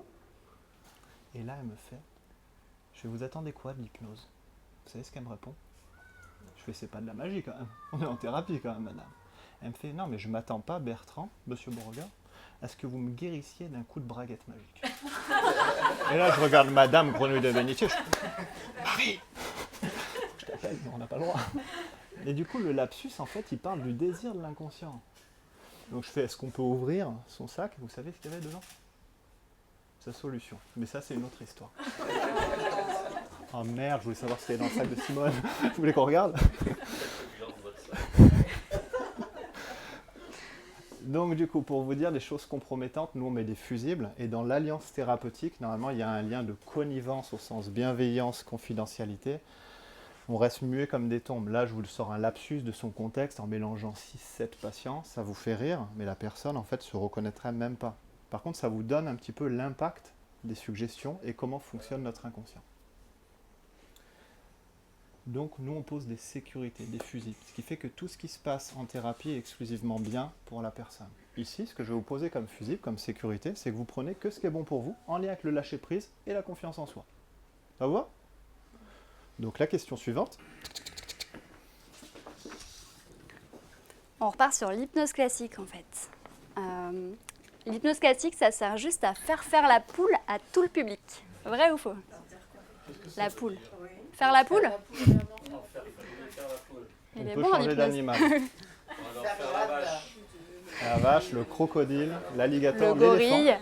Speaker 1: Et là, elle me fait, je fais, vous attendez quoi de l'hypnose? Vous savez ce qu'elle me répond? Je fais, c'est pas de la magie quand même. On est en thérapie quand même, madame. Elle me fait, non, mais je m'attends pas, Bertrand, monsieur Beauregard, à ce que vous me guérissiez d'un coup de braguette magique. Et là, je regarde madame Grenouille de Bénitier, je fais, Marie, je t'appelle, mais on n'a pas le droit. Et du coup, le lapsus, en fait, il parle du désir de l'inconscient. Donc je fais, est-ce qu'on peut ouvrir son sac? Vous savez ce qu'il y avait dedans? Sa solution. Mais ça, c'est une autre histoire. Oh merde, je voulais savoir ce qu'il y avait dans le sac de Simone. Vous voulez qu'on regarde? Donc du coup, pour vous dire des choses compromettantes, nous on met des fusibles, et dans l'alliance thérapeutique, normalement il y a un lien de connivence au sens bienveillance, confidentialité. On reste muet comme des tombes. Là, je vous sors un lapsus de son contexte en mélangeant 6-7 patients, ça vous fait rire, mais la personne en fait se reconnaîtrait même pas. Par contre, ça vous donne un petit peu l'impact des suggestions et comment fonctionne notre inconscient. Donc nous on pose des sécurités, des fusibles, ce qui fait que tout ce qui se passe en thérapie est exclusivement bien pour la personne. Ici, ce que je vais vous poser comme fusible, comme sécurité, c'est que vous prenez que ce qui est bon pour vous, en lien avec le lâcher-prise et la confiance en soi. Ça vous va? Donc la question suivante.
Speaker 2: On repart sur l'hypnose classique en fait. L'hypnose classique, ça sert juste à faire la poule à tout le public. Vrai ou faux? La poule.
Speaker 3: Oui.
Speaker 2: Faire la poule?
Speaker 6: Faire la poule.
Speaker 2: Il
Speaker 1: On
Speaker 2: est
Speaker 1: peut
Speaker 2: bon en
Speaker 1: changer
Speaker 2: hypnose.
Speaker 6: On
Speaker 1: d'animal.
Speaker 6: va leur faire la vache.
Speaker 1: La vache, le crocodile,
Speaker 2: Le
Speaker 1: l'alligator,
Speaker 2: gorille.
Speaker 1: l'éléphant.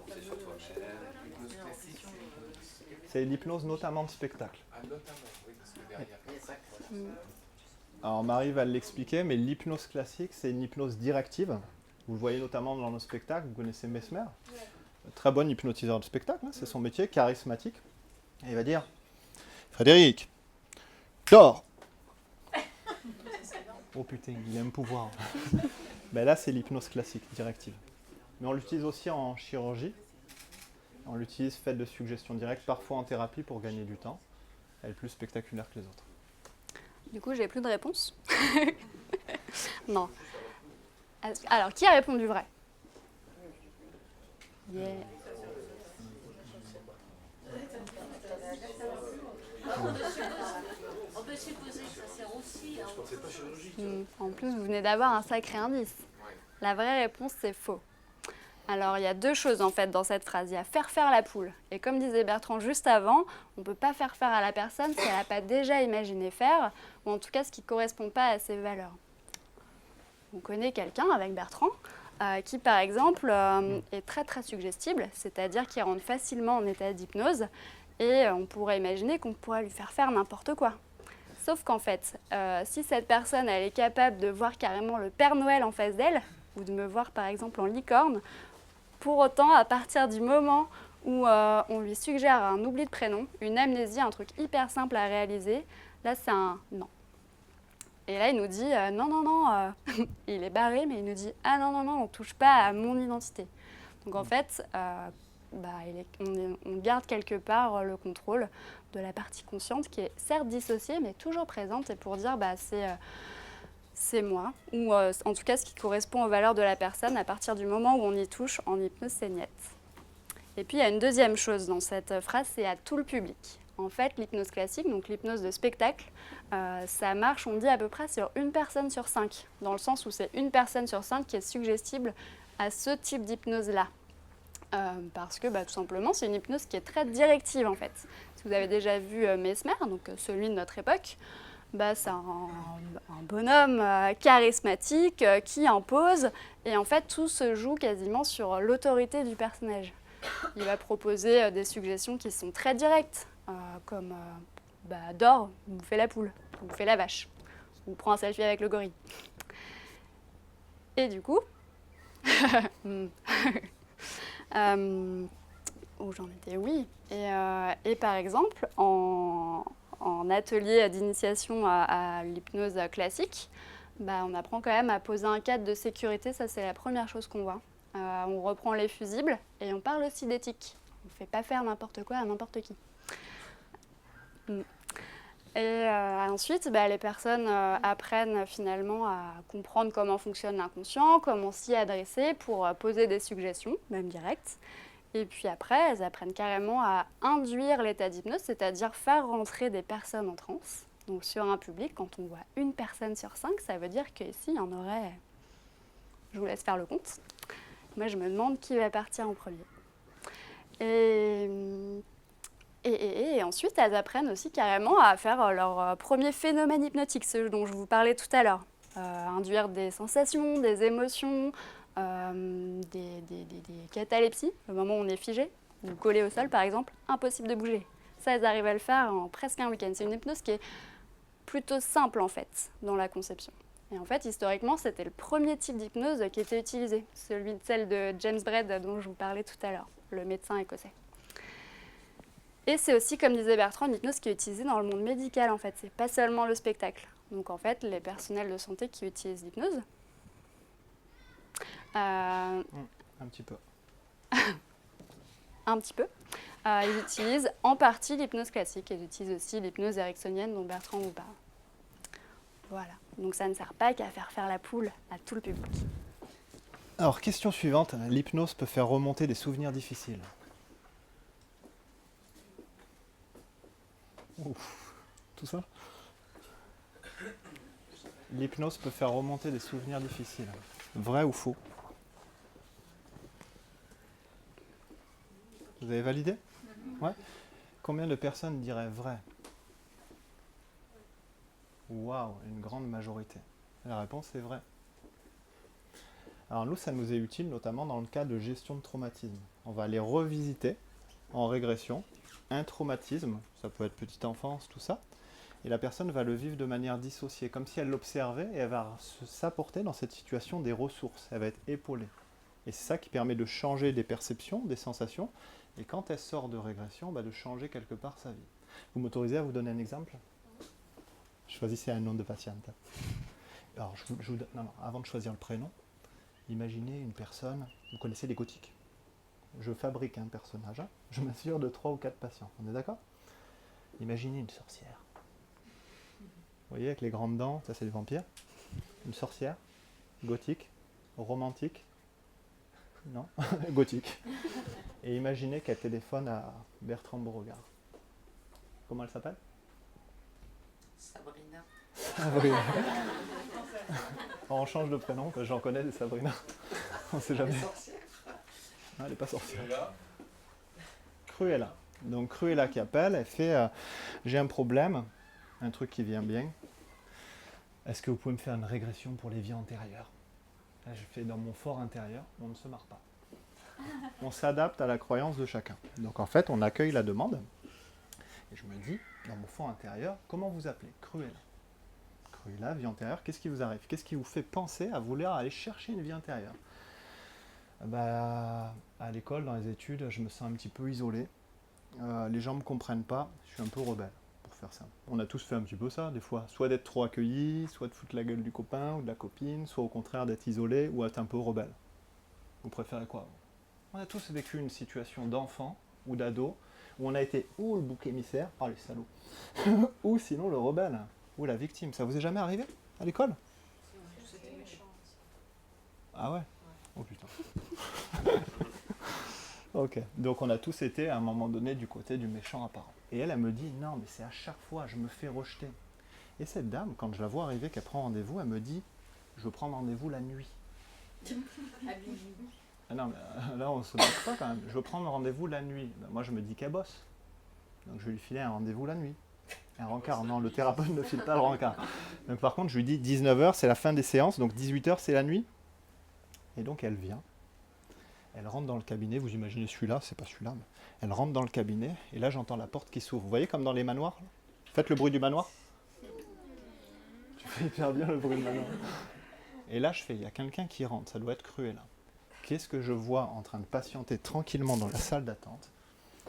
Speaker 6: C'est surtout l'hypnose classique.
Speaker 1: C'est l'hypnose notamment de spectacle.
Speaker 6: Ah, notamment, oui, parce que derrière.
Speaker 1: Alors Marie va l'expliquer, mais l'hypnose classique, c'est une hypnose directive. Vous le voyez notamment dans nos spectacles, vous connaissez Mesmer. Très bon hypnotiseur de spectacle, hein, c'est son métier, charismatique. Et il va dire, Frédéric, dors. Oh putain, il aime pouvoir. Ben là, c'est l'hypnose classique, directive. Mais on l'utilise aussi en chirurgie. On l'utilise faite de suggestions directes, parfois en thérapie pour gagner du temps. Elle est plus spectaculaire que les autres.
Speaker 2: Du coup, j'ai plus de réponse. Non. Alors, qui a répondu vrai? Yeah.
Speaker 6: C'est pas chirurgique.
Speaker 2: En plus, vous venez d'avoir un sacré indice. La vraie réponse, c'est faux. Alors, il y a deux choses en fait dans cette phrase. Il y a faire faire la poule. Et comme disait Bertrand juste avant, on ne peut pas faire faire à la personne si elle n'a pas déjà imaginé faire, ou en tout cas ce qui ne correspond pas à ses valeurs. On connaît quelqu'un avec Bertrand qui, par exemple, est très très suggestible, c'est-à-dire qui rentre facilement en état d'hypnose, et on pourrait imaginer qu'on pourrait lui faire n'importe quoi. Sauf qu'en fait, si cette personne elle est capable de voir carrément le Père Noël en face d'elle, ou de me voir par exemple en licorne, pour autant, à partir du moment où on lui suggère un oubli de prénom, une amnésie, un truc hyper simple à réaliser, là c'est un non. Et là il nous dit non, il est barré, mais il nous dit ah non, on ne touche pas à mon identité. Donc en fait, on garde quelque part le contrôle de la partie consciente qui est certes dissociée, mais toujours présente, et pour dire c'est moi, ou en tout cas ce qui correspond aux valeurs de la personne à partir du moment où on y touche en hypnose, c'est niet. Et puis il y a une deuxième chose dans cette phrase, c'est à tout le public. En fait, l'hypnose classique, donc l'hypnose de spectacle, ça marche, on dit à peu près sur une personne sur 5, dans le sens où c'est une personne sur 5 qui est suggestible à ce type d'hypnose-là. Parce que tout simplement, c'est une hypnose qui est très directive en fait. Si vous avez déjà vu Mesmer, donc celui de notre époque, c'est un bonhomme charismatique qui impose, et en fait tout se joue quasiment sur l'autorité du personnage. Il va proposer des suggestions qui sont très directes, comme dors, vous fais la poule, vous fais la vache, ou prends un selfie avec le gorille. Et du coup, où j'en étais, oui. Et par exemple, en atelier d'initiation à l'hypnose classique, on apprend quand même à poser un cadre de sécurité, ça c'est la première chose qu'on voit. On reprend les fusibles et on parle aussi d'éthique. On ne fait pas faire n'importe quoi à n'importe qui. Et ensuite, les personnes apprennent finalement à comprendre comment fonctionne l'inconscient, comment s'y adresser pour poser des suggestions, même directes. Et puis après, elles apprennent carrément à induire l'état d'hypnose, c'est-à-dire faire rentrer des personnes en transe. Donc sur un public, quand on voit une personne sur 5, ça veut dire qu'ici, il y en aurait... Je vous laisse faire le compte. Moi, je me demande qui va partir en premier. Et ensuite, elles apprennent aussi carrément à faire leur premier phénomène hypnotique, ce dont je vous parlais tout à l'heure. Induire des sensations, des émotions, des catalepsies, le moment où on est figé, ou collé au sol par exemple, impossible de bouger. Ça, elles arrivent à le faire en presque un week-end. C'est une hypnose qui est plutôt simple en fait, dans la conception. Et en fait, historiquement, c'était le premier type d'hypnose qui était utilisé, celle de James Braid dont je vous parlais tout à l'heure, le médecin écossais. Et c'est aussi, comme disait Bertrand, une hypnose qui est utilisée dans le monde médical en fait, c'est pas seulement le spectacle. Donc en fait, les personnels de santé qui utilisent l'hypnose,
Speaker 1: Un petit peu.
Speaker 2: un petit peu. Ils utilisent en partie l'hypnose classique et ils utilisent aussi l'hypnose ericksonienne dont Bertrand vous parle. Voilà. Donc ça ne sert pas qu'à faire faire la poule à tout le public.
Speaker 1: Alors, question suivante. L'hypnose peut faire remonter des souvenirs difficiles. Ouf. Tout ça ? L'hypnose peut faire remonter des souvenirs difficiles. Vrai ou faux ? Vous avez validé ? Ouais. Combien de personnes diraient vrai ? Waouh, une grande majorité. La réponse est vrai. Alors nous, ça nous est utile notamment dans le cas de gestion de traumatisme. On va les revisiter en régression. Un traumatisme, ça peut être petite enfance, tout ça. Et la personne va le vivre de manière dissociée, comme si elle l'observait et elle va s'apporter dans cette situation des ressources. Elle va être épaulée. Et c'est ça qui permet de changer des perceptions, des sensations. Et quand elle sort de régression, de changer quelque part sa vie. Vous m'autorisez à vous donner un exemple ? Choisissez un nom de patiente. Alors, avant de choisir le prénom, imaginez une personne, vous connaissez les gothiques. Je fabrique un personnage, je m'assure de 3 ou 4 patients. On est d'accord ? Imaginez une sorcière. Vous voyez, avec les grandes dents, ça c'est les vampires. Une sorcière, gothique, romantique, non, gothique. Et imaginez qu'elle téléphone à Bertrand Beauregard. Comment elle s'appelle ?
Speaker 8: Sabrina.
Speaker 1: Sabrina. On change de prénom, parce que j'en connais des Sabrina. On sait jamais. Ah, elle n'est pas sorcière.
Speaker 6: Et là,
Speaker 1: Cruella. Donc Cruella qui appelle, elle fait j'ai un problème, un truc qui vient bien. Est-ce que vous pouvez me faire une régression pour les vies antérieures? Là, je fais dans mon fort intérieur, on ne se marre pas. On s'adapte à la croyance de chacun. Donc en fait, on accueille la demande. Et je me dis, dans mon fort intérieur, comment vous appelez? Cruella. Cruella, vie antérieure, qu'est-ce qui vous arrive? Qu'est-ce qui vous fait penser à vouloir aller chercher une vie antérieure? Bah, à l'école, dans les études, je me sens un petit peu isolé. Les gens ne me comprennent pas, je suis un peu rebelle, pour faire ça. On a tous fait un petit peu ça, des fois. Soit d'être trop accueilli, soit de foutre la gueule du copain ou de la copine, soit au contraire d'être isolé ou être un peu rebelle. Vous préférez quoi? On a tous vécu une situation d'enfant ou d'ado où on a été ou le bouc émissaire, oh les salauds, ou sinon le rebelle, ou la victime. Ça vous est jamais arrivé à l'école?
Speaker 5: C'était méchant.
Speaker 1: Ah ouais? Oh putain. Ok, donc on a tous été à un moment donné du côté du méchant apparent. Et elle me dit, non mais c'est à chaque fois, je me fais rejeter. Et cette dame, quand je la vois arriver, qu'elle prend rendez-vous, elle me dit, je veux prendre rendez-vous la nuit. Ah non, mais là on se moque pas quand même. Je veux prendre rendez-vous la nuit. Ben, moi je me dis qu'elle bosse. Donc je vais lui filer un rendez-vous la nuit. Un rencard. Non, le thérapeute ne file pas le rencard. Donc par contre je lui dis 19h c'est la fin des séances, donc 18h c'est la nuit. Et donc elle vient. Elle rentre dans le cabinet, vous imaginez celui-là, c'est pas celui-là, mais elle rentre dans le cabinet et là j'entends la porte qui s'ouvre. Vous voyez comme dans les manoirs là? Faites le bruit du manoir. Tu fais hyper bien le bruit du manoir. Et là je fais, il y a quelqu'un qui rentre, ça doit être Cruella. Qu'est-ce que je vois en train de patienter tranquillement dans la salle d'attente,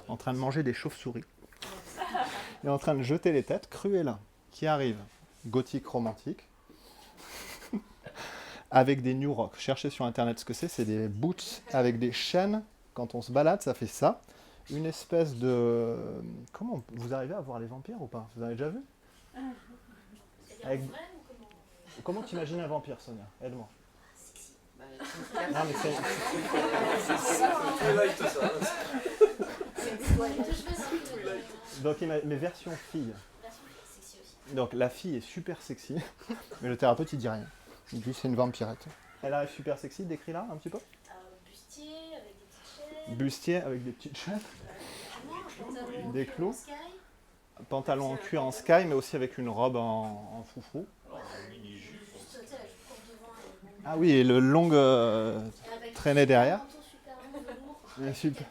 Speaker 1: en train de manger des chauves-souris et en train de jeter les têtes? Cruella qui arrive, gothique romantique, avec des New Rock. Cherchez sur internet ce que c'est des boots avec des chaînes. Quand on se balade, ça fait ça. Une espèce de... Comment vous arrivez à voir les vampires ou pas? Vous avez déjà vu? Avec... Comment tu imagines un vampire, Sonia? Aide-moi. Non, mais c'est...
Speaker 6: Twilight, ça.
Speaker 1: Donc, mes versions filles. Donc, la fille est super sexy, mais le thérapeute, il dit rien. Il dit c'est une vampirette. Elle arrive super sexy, décris-la un petit peu.
Speaker 4: Bustier avec des petites chaînes.
Speaker 1: Bustier avec des petites chaînes. Des clous. Pantalon en cuir en sky, mais aussi avec une robe en foufou. Ah oui, et le long traîné derrière. Super.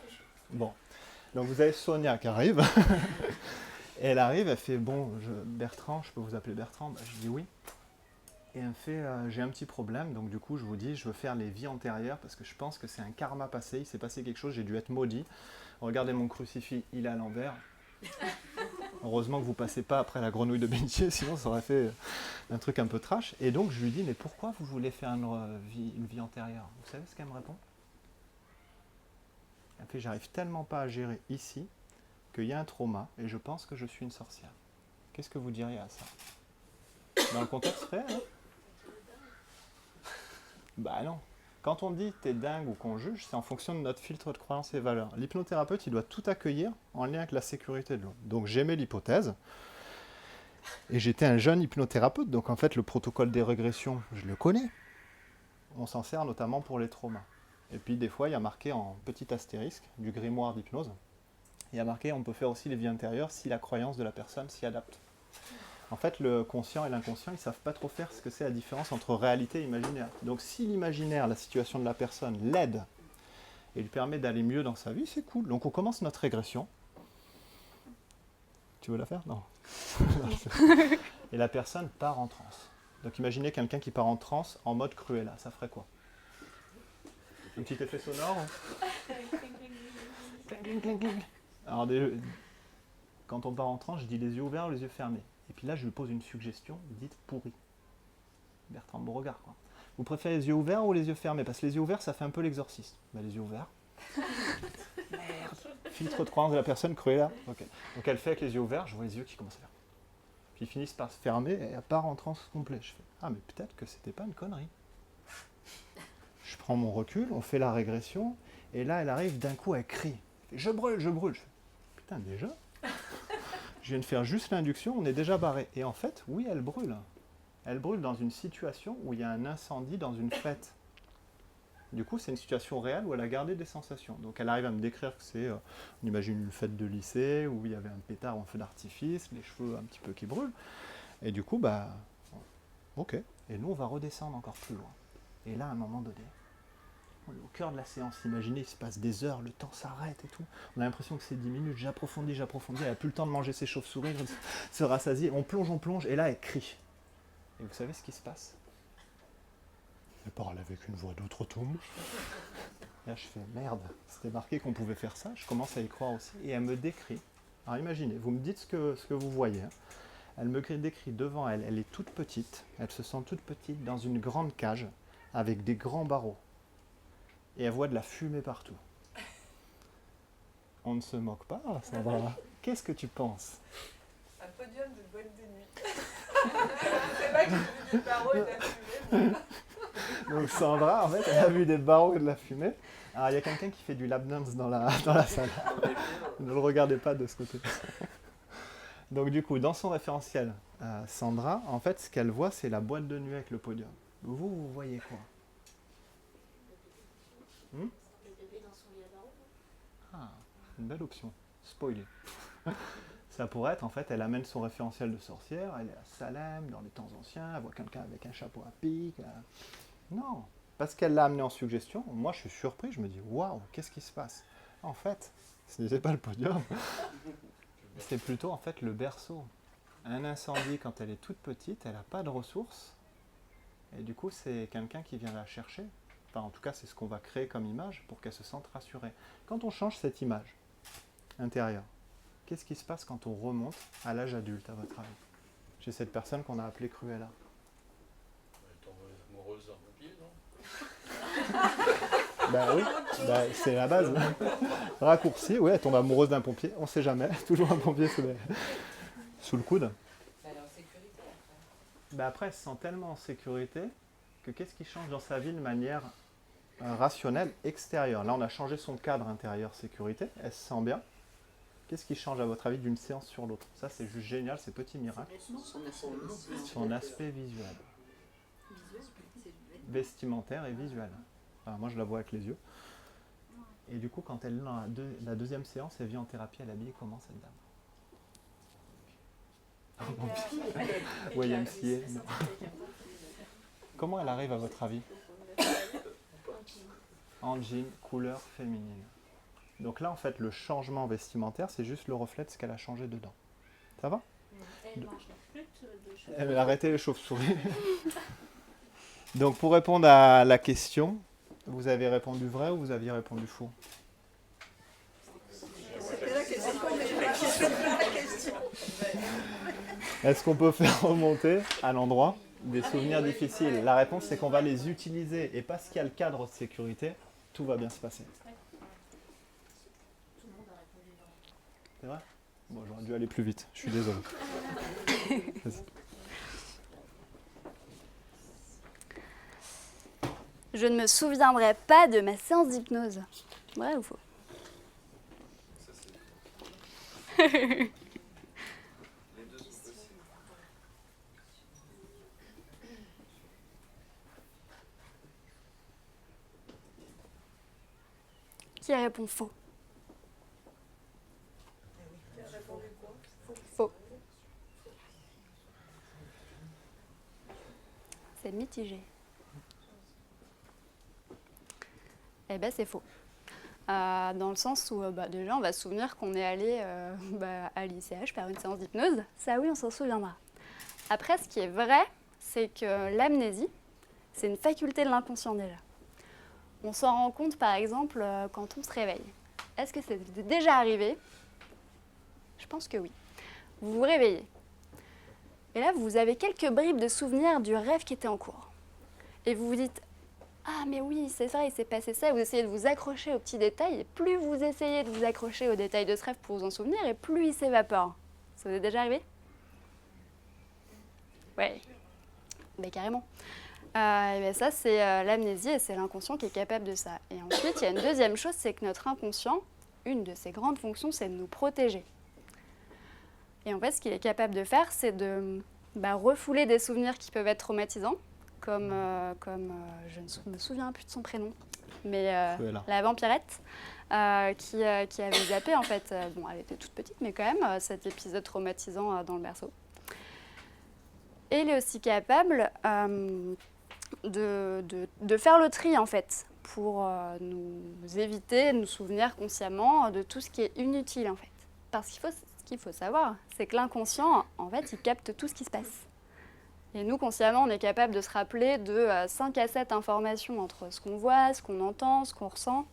Speaker 1: Bon. Donc vous avez Sonia qui arrive. Et elle arrive, elle fait bon, Bertrand, je peux vous appeler Bertrand? Je dis oui. Et elle me fait, j'ai un petit problème, donc du coup je vous dis, je veux faire les vies antérieures parce que je pense que c'est un karma passé, il s'est passé quelque chose, j'ai dû être maudit. Regardez mon crucifix, il est à l'envers. Heureusement que vous passez pas après la grenouille de Bénitier, sinon ça aurait fait un truc un peu trash. Et donc je lui dis, mais pourquoi vous voulez faire une vie antérieure? Vous savez ce qu'elle me répond? Elle fait, j'arrive tellement pas à gérer ici qu'il y a un trauma et je pense que je suis une sorcière. Qu'est-ce que vous diriez à ça? Dans le contexte réel, hein? Bah non. Quand on dit t'es dingue ou qu'on juge, c'est en fonction de notre filtre de croyances et valeurs. L'hypnothérapeute, il doit tout accueillir en lien avec la sécurité de l'autre. Donc j'aimais l'hypothèse. Et j'étais un jeune hypnothérapeute, donc en fait le protocole des régressions, je le connais. On s'en sert notamment pour les traumas. Et puis des fois, il y a marqué en petit astérisque du grimoire d'hypnose, il y a marqué on peut faire aussi les vies intérieures si la croyance de la personne s'y adapte. En fait, le conscient et l'inconscient, ils ne savent pas trop faire ce que c'est la différence entre réalité et imaginaire. Donc si l'imaginaire, la situation de la personne, l'aide et lui permet d'aller mieux dans sa vie, c'est cool. Donc on commence notre régression. Tu veux la faire? Non. Et la personne part en transe. Donc imaginez quelqu'un qui part en transe en mode Cruella, ça ferait quoi? Un petit effet sonore? Alors quand on part en transe, je dis les yeux ouverts ou les yeux fermés. Et puis là, je lui pose une suggestion, dites pourri. Bertrand Beauregard, quoi. Vous préférez les yeux ouverts ou les yeux fermés? Parce que les yeux ouverts, ça fait un peu l'exorciste. Bah, les yeux ouverts. Merde. Filtre de croyance de la personne, Cruella. Ok. Donc elle fait avec les yeux ouverts, je vois les yeux qui commencent à faire. Puis ils finissent par se fermer et elle part en transe complet. Je fais, ah mais peut-être que c'était pas une connerie. Je prends mon recul, on fait la régression, et là elle arrive d'un coup, elle crie. Je brûle, je brûle. Je fais, putain déjà? Je viens de faire juste l'induction, on est déjà barré. Et en fait, oui, elle brûle. Elle brûle dans une situation où il y a un incendie dans une fête. Du coup, c'est une situation réelle où elle a gardé des sensations. Donc elle arrive à me décrire que c'est, on imagine une fête de lycée, où il y avait un pétard ou un feu d'artifice, les cheveux un petit peu qui brûlent. Et du coup, bah, ok. Et nous, on va redescendre encore plus loin. Et là, à un moment donné, on est au cœur de la séance. Imaginez, il se passe des heures, le temps s'arrête et tout. On a l'impression que c'est 10 minutes, j'approfondis. Elle n'a plus le temps de manger ses chauves-souris, de se rassasier. On plonge, et là, elle crie. Et vous savez ce qui se passe? Elle parle avec une voix d'outre-tombe. Là, je fais merde. C'était marqué qu'on pouvait faire ça. Je commence à y croire aussi. Et elle me décrit. Alors imaginez, vous me dites ce que vous voyez. Hein. Elle me décrit devant elle. Elle est toute petite. Elle se sent toute petite dans une grande cage avec des grands barreaux. Et elle voit de la fumée partout. On ne se moque pas, Sandra. Qu'est-ce que tu penses?
Speaker 7: Un podium de boîte de nuit. C'est là que j'ai vu des barreaux et de la fumée.
Speaker 1: Donc Sandra, en fait, elle a vu des barreaux et de la fumée. Alors il y a quelqu'un qui fait du lap dance dans la salle. Ne le regardez pas de ce côté. Donc du coup, dans son référentiel, Sandra, en fait, ce qu'elle voit, c'est la boîte de nuit avec le podium. Vous voyez quoi? Ah, une belle option. Spoiler. Ça pourrait être, en fait, elle amène son référentiel de sorcière, elle est à Salem, dans les temps anciens, elle voit quelqu'un avec un chapeau à pic. Non, parce qu'elle l'a amené en suggestion, moi je suis surpris, je me dis, waouh, qu'est-ce qui se passe? En fait, ce n'était pas le podium, c'est plutôt en fait le berceau. Un incendie, quand elle est toute petite, elle n'a pas de ressources, et du coup c'est quelqu'un qui vient la chercher. Enfin, en tout cas, c'est ce qu'on va créer comme image pour qu'elle se sente rassurée. Quand on change cette image intérieure, qu'est-ce qui se passe quand on remonte à l'âge adulte, à votre avis? Chez cette personne qu'on a appelée Cruella.
Speaker 6: Elle tombe amoureuse d'un pompier, non?
Speaker 1: Bah oui, bah, c'est la base. Raccourci, ouais, elle tombe amoureuse d'un pompier, on sait jamais. Toujours un pompier sous le coude.
Speaker 7: Elle est en sécurité après.
Speaker 1: Bah après, elle se sent tellement en sécurité que qu'est-ce qui change dans sa vie de manière rationnelle extérieure? Là, on a changé son cadre intérieur sécurité, elle se sent bien. Qu'est-ce qui change à votre avis d'une séance sur l'autre? Ça, c'est juste génial, ces petits miracles. Son aspect visuel. Vestimentaire et visuel. Enfin, moi, je la vois avec les yeux. Et du coup, quand elle est dans la deuxième séance, elle vient en thérapie, elle est habillée comment, cette dame? YMCA. Non. Comment elle arrive à votre avis? En jean, couleur féminine. Donc là, en fait, le changement vestimentaire, c'est juste le reflet de ce qu'elle a changé dedans. Ça va?
Speaker 4: Elle mange la flûte de cheveux.
Speaker 1: Elle a arrêté les chauves-souris. Donc pour répondre à la question, vous avez répondu vrai ou vous aviez répondu faux?
Speaker 3: C'était la question, mais la question.
Speaker 1: Est-ce qu'on peut faire remonter à l'endroit des souvenirs difficiles? La réponse, c'est qu'on va les utiliser. Et parce qu'il y a le cadre de sécurité, tout va bien se passer.
Speaker 4: Tout le monde a répondu non.
Speaker 1: C'est vrai? Bon, j'aurais dû aller plus vite. Je suis désolé. Vas-y.
Speaker 2: Je ne me souviendrai pas de ma séance d'hypnose. Vrai ou faux?
Speaker 6: Ça, c'est... Les deux sont possibles.
Speaker 2: Qui répond faux? Faux. C'est mitigé. Eh ben c'est faux. Dans le sens où déjà on va se souvenir qu'on est allé à l'ICH faire une séance d'hypnose. Ça oui, on s'en souviendra. Après, ce qui est vrai, c'est que l'amnésie, c'est une faculté de l'inconscient déjà. On s'en rend compte par exemple quand on se réveille. Est-ce que c'est déjà arrivé? Je pense que oui. Vous vous réveillez. Et là, vous avez quelques bribes de souvenirs du rêve qui était en cours. Et vous vous dites « Ah mais oui, c'est ça, il s'est passé ça ». Vous essayez de vous accrocher aux petits détails. Et plus vous essayez de vous accrocher aux détails de ce rêve pour vous en souvenir, et plus il s'évapore. Ça vous est déjà arrivé? Ouais. Ben carrément. Et ben ça, c'est l'amnésie et c'est l'inconscient qui est capable de ça. Et ensuite, il y a une deuxième chose, c'est que notre inconscient, une de ses grandes fonctions, c'est de nous protéger. Et en fait, ce qu'il est capable de faire, c'est de refouler des souvenirs qui peuvent être traumatisants, comme je ne me souviens plus de son prénom, mais
Speaker 1: Cruella.
Speaker 2: la vampirette, qui avait zappé, en fait. Bon, elle était toute petite, mais quand même, cet épisode traumatisant dans le berceau. Et il est aussi capable de faire le tri, en fait, pour nous éviter de nous souvenir consciemment de tout ce qui est inutile, en fait. Parce ce qu'il faut savoir, c'est que l'inconscient, en fait, il capte tout ce qui se passe. Et nous, consciemment, on est capable de se rappeler de 5 à 7 informations entre ce qu'on voit, ce qu'on entend, ce qu'on ressent.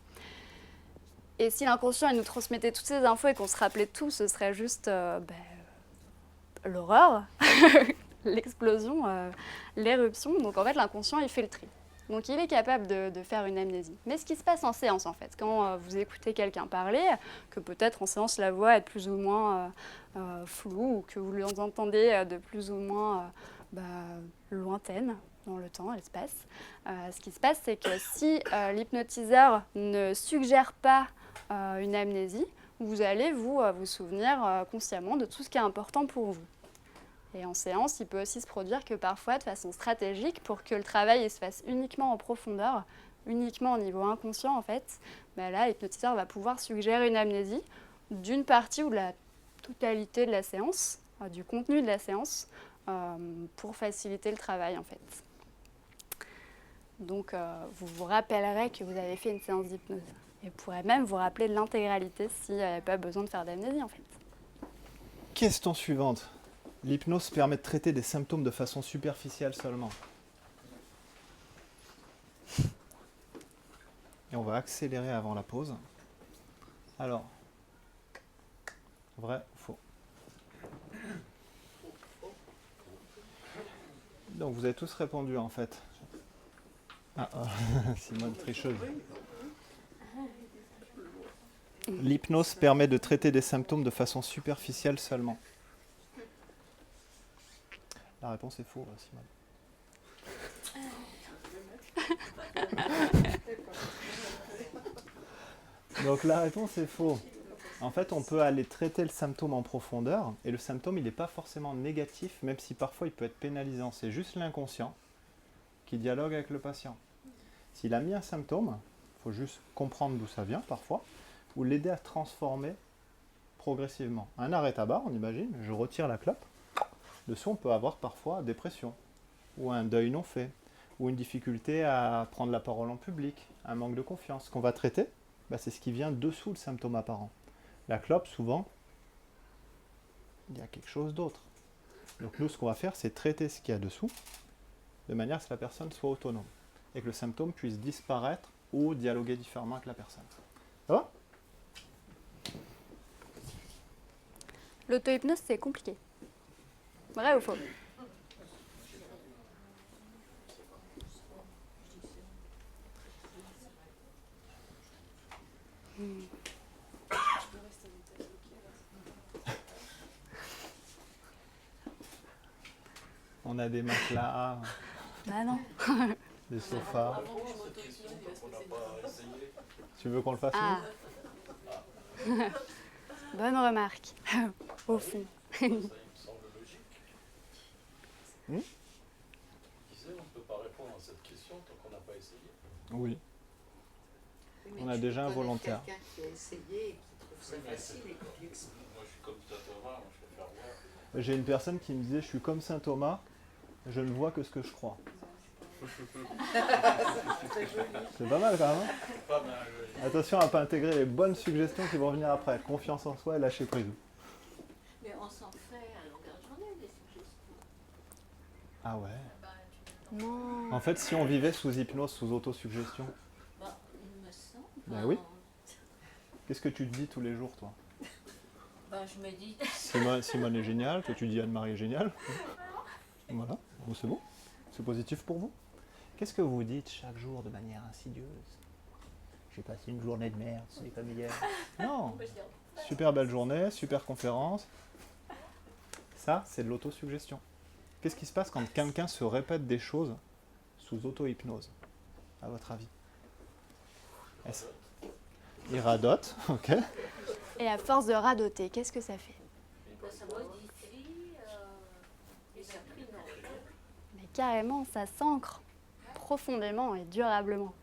Speaker 2: Et si l'inconscient il nous transmettait toutes ces infos et qu'on se rappelait de tout, ce serait juste l'horreur, l'explosion, l'éruption. Donc en fait, l'inconscient, il fait le tri. Donc il est capable de faire une amnésie. Mais ce qui se passe en séance, en fait, quand vous écoutez quelqu'un parler, que peut-être en séance la voix est plus ou moins floue, ou que vous l'entendez de plus ou moins lointaine dans le temps, l'espace, ce qui se passe, c'est que si l'hypnotiseur ne suggère pas une amnésie, vous allez vous souvenir consciemment de tout ce qui est important pour vous. Et en séance, il peut aussi se produire que parfois, de façon stratégique, pour que le travail il se fasse uniquement en profondeur, uniquement au niveau inconscient, en fait, là, l'hypnotiseur va pouvoir suggérer une amnésie d'une partie ou de la totalité de la séance, du contenu de la séance, pour faciliter le travail, en fait. Donc, vous vous rappellerez que vous avez fait une séance d'hypnose. Et vous pourrez même vous rappeler de l'intégralité s'il n'y avait pas besoin de faire d'amnésie, en fait.
Speaker 1: Question suivante. L'hypnose permet de traiter des symptômes de façon superficielle seulement. Et on va accélérer avant la pause. Alors, vrai ou faux? Donc vous avez tous répondu en fait. Simone tricheuse. L'hypnose permet de traiter des symptômes de façon superficielle seulement. La réponse est faux, Simone. Donc la réponse est faux. En fait, on peut aller traiter le symptôme en profondeur, et le symptôme, il n'est pas forcément négatif, même si parfois il peut être pénalisant. C'est juste l'inconscient qui dialogue avec le patient. S'il a mis un symptôme, il faut juste comprendre d'où ça vient parfois, ou l'aider à transformer progressivement. Un arrêt tabac, on imagine, je retire la clope. Dessous, on peut avoir parfois dépression, ou un deuil non fait, ou une difficulté à prendre la parole en public, un manque de confiance. Ce qu'on va traiter, c'est ce qui vient dessous le symptôme apparent. La clope, souvent, il y a quelque chose d'autre. Donc nous, ce qu'on va faire, c'est traiter ce qu'il y a dessous, de manière à ce que la personne soit autonome, et que le symptôme puisse disparaître ou dialoguer différemment avec la personne. Ça va ?
Speaker 2: L'auto-hypnose, c'est compliqué. Vrai ou faux?
Speaker 1: On a des matelas,
Speaker 2: Non.
Speaker 1: des sofas.
Speaker 6: Cette question, on n'a pas essayé.
Speaker 1: Tu veux qu'on le fasse
Speaker 2: Ah. Bonne remarque. Au fond.
Speaker 6: Ça, il me semble logique.
Speaker 1: Hmm?
Speaker 6: Je disais, on ne peut pas répondre à cette question tant qu'on n'a pas essayé.
Speaker 1: nous? Oui. On a déjà un volontaire.
Speaker 4: Quelqu'un qui a essayé et qui trouve ça facile et qui l'explique.
Speaker 6: Moi, je suis comme Saint Thomas, moi, je préfère voir.
Speaker 1: J'ai une personne qui me disait, je suis comme saint Thomas, je ne vois que ce que je crois. C'est pas mal quand même. Hein.
Speaker 6: Pas mal, oui.
Speaker 1: Attention à ne pas intégrer les bonnes suggestions qui vont venir après. Confiance en soi et lâcher prise.
Speaker 4: Mais on s'en fait à longueur de journée des suggestions.
Speaker 1: Ah ouais.
Speaker 2: Non.
Speaker 1: En fait, si on vivait sous hypnose, sous autosuggestion,
Speaker 4: Il me semble.
Speaker 1: Ben oui. qu'est-ce que tu te dis tous les jours, toi?
Speaker 4: Je me dis.
Speaker 1: Simone est géniale, toi tu dis Anne-Marie est géniale. Voilà, bon, c'est bon. C'est positif pour vous. Qu'est-ce que vous dites chaque jour de manière insidieuse? J'ai passé une journée de merde, c'est comme hier. Non, super belle journée, super conférence. Ça, c'est de l'autosuggestion. Qu'est-ce qui se passe quand quelqu'un se répète des choses sous auto-hypnose, à votre avis? Il radote, ok.
Speaker 2: Et à force de radoter, qu'est-ce que ça fait?
Speaker 4: Ça modifie.
Speaker 2: carrément, ça s'ancre profondément et durablement.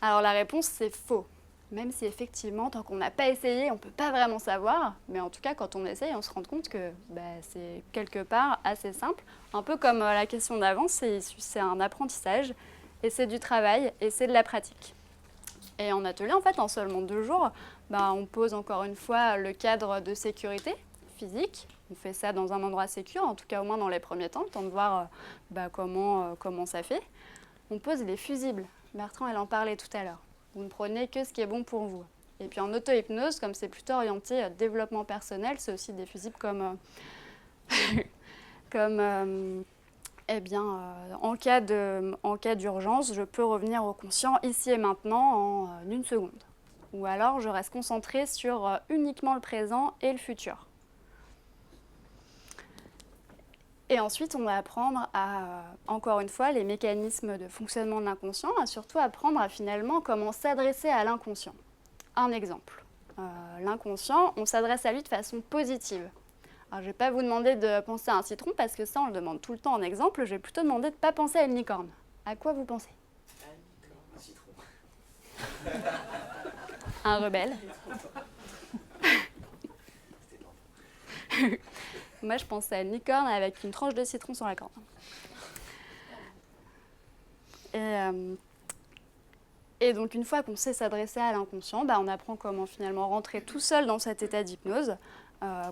Speaker 2: Alors la réponse, c'est faux. Même si effectivement, tant qu'on n'a pas essayé, on ne peut pas vraiment savoir. Mais en tout cas, quand on essaye, on se rend compte que c'est quelque part assez simple. Un peu comme la question d'avant, c'est un apprentissage, et c'est du travail, et c'est de la pratique. Et en atelier, en fait, en seulement 2 jours, on pose encore une fois le cadre de sécurité physique. On fait ça dans un endroit sécure, en tout cas au moins dans les premiers temps, le temps de voir comment ça fait. On pose les fusibles. Bertrand, elle en parlait tout à l'heure. Vous ne prenez que ce qui est bon pour vous. Et puis en auto-hypnose, comme c'est plutôt orienté développement personnel, c'est aussi des fusibles comme, en cas d'urgence, je peux revenir au conscient ici et maintenant en 1 seconde. Ou alors je reste concentrée sur uniquement le présent et le futur. Et ensuite, on va apprendre à, encore une fois, les mécanismes de fonctionnement de l'inconscient, et surtout apprendre à finalement comment s'adresser à l'inconscient. Un exemple. L'inconscient, on s'adresse à lui de façon positive. Alors, je ne vais pas vous demander de penser à un citron, parce que ça, on le demande tout le temps en exemple. Je vais plutôt demander de ne pas penser à une licorne. À quoi vous pensez?
Speaker 8: Un citron.
Speaker 2: Un rebelle. Moi, je pensais à une licorne avec une tranche de citron sur la corne. Et donc, une fois qu'on sait s'adresser à l'inconscient, on apprend comment finalement rentrer tout seul dans cet état d'hypnose,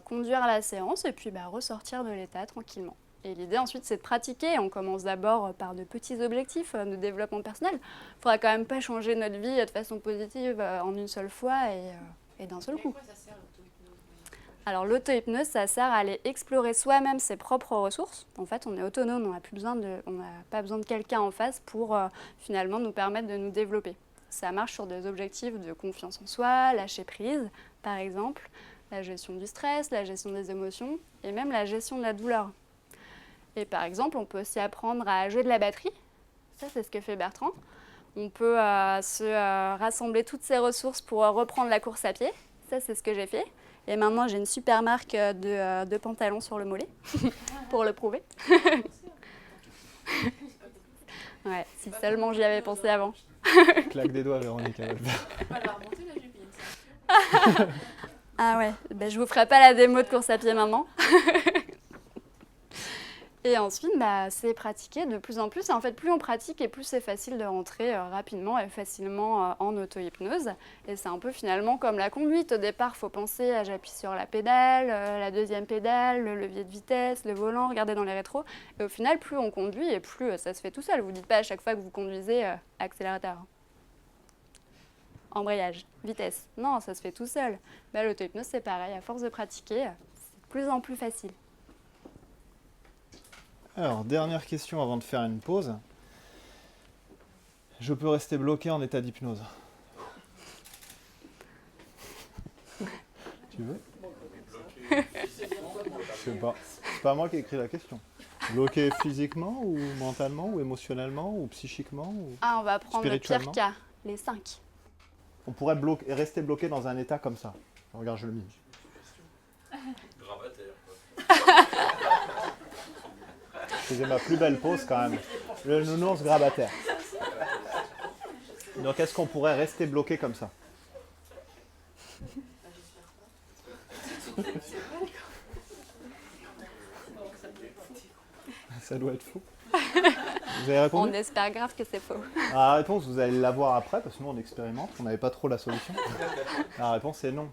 Speaker 2: conduire la séance et puis ressortir de l'état tranquillement. Et l'idée ensuite, c'est de pratiquer. On commence d'abord par de petits objectifs de développement personnel. Il ne faudra quand même pas changer notre vie de façon positive en une seule fois et d'un seul coup.
Speaker 5: Ça sert l'auto-hypnose?
Speaker 2: Alors l'auto-hypnose, ça sert à aller explorer soi-même ses propres ressources. En fait, on est autonome, on n'a pas besoin de quelqu'un en face pour finalement nous permettre de nous développer. Ça marche sur des objectifs de confiance en soi, lâcher prise, par exemple, la gestion du stress, la gestion des émotions et même la gestion de la douleur. Et par exemple, on peut aussi apprendre à jouer de la batterie. Ça, c'est ce que fait Bertrand. On peut rassembler toutes ses ressources pour reprendre la course à pied. Ça, c'est ce que j'ai fait. Et maintenant, j'ai une super marque de pantalons sur le mollet pour le prouver. Ouais, si seulement j'y avais pensé avant.
Speaker 1: Claque des doigts, Véronique, elle va le faire.
Speaker 5: Elle va remonter la jupille.
Speaker 2: Ah ouais, je vous ferai pas la démo de course à pied maintenant. Et ensuite, c'est pratiquer de plus en plus. Et en fait, plus on pratique et plus c'est facile de rentrer rapidement et facilement en auto-hypnose. Et c'est un peu finalement comme la conduite. Au départ, il faut penser à j'appuie sur la pédale, la deuxième pédale, le levier de vitesse, le volant, regarder dans les rétros. Et au final, plus on conduit et plus ça se fait tout seul. Vous ne dites pas à chaque fois que vous conduisez accélérateur. Embrayage, vitesse. Non, ça se fait tout seul. L'auto-hypnose, c'est pareil. À force de pratiquer, c'est de plus en plus facile.
Speaker 1: Alors, dernière question avant de faire une pause. Je peux rester bloqué en état d'hypnose. Tu veux? Je sais pas. C'est pas moi qui ai écrit la question. Bloqué physiquement ou mentalement ou émotionnellement ou psychiquement ou...
Speaker 2: On va prendre le pire cas, les 5.
Speaker 1: On pourrait rester bloqué dans un état comme ça. Regarde, je le mime.
Speaker 6: Gravataire, quoi.
Speaker 1: C'est ma plus belle pose quand même. Le nounours grabataire. Donc est-ce qu'on pourrait rester bloqué comme ça? Ça doit être faux. Vous avez répondu?
Speaker 2: On espère grave que c'est faux.
Speaker 1: La réponse, vous allez la voir après, parce que nous on expérimente, on n'avait pas trop la solution. La réponse est non.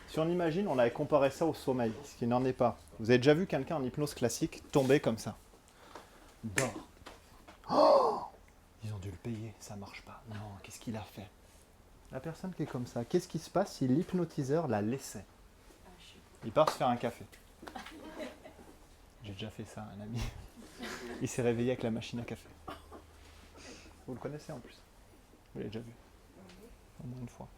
Speaker 1: Si on imagine, on avait comparé ça au sommeil, ce qui n'en est pas. Vous avez déjà vu quelqu'un en hypnose classique tomber comme ça? Dort. Oh, ils ont dû le payer, ça marche pas. Non, qu'est-ce qu'il a fait? La personne qui est comme ça, qu'est-ce qui se passe si l'hypnotiseur la laissait? Il part se faire un café. J'ai déjà fait ça, un ami. Il s'est réveillé avec la machine à café. Vous le connaissez en plus. Vous l'avez déjà vu. Au moins une fois.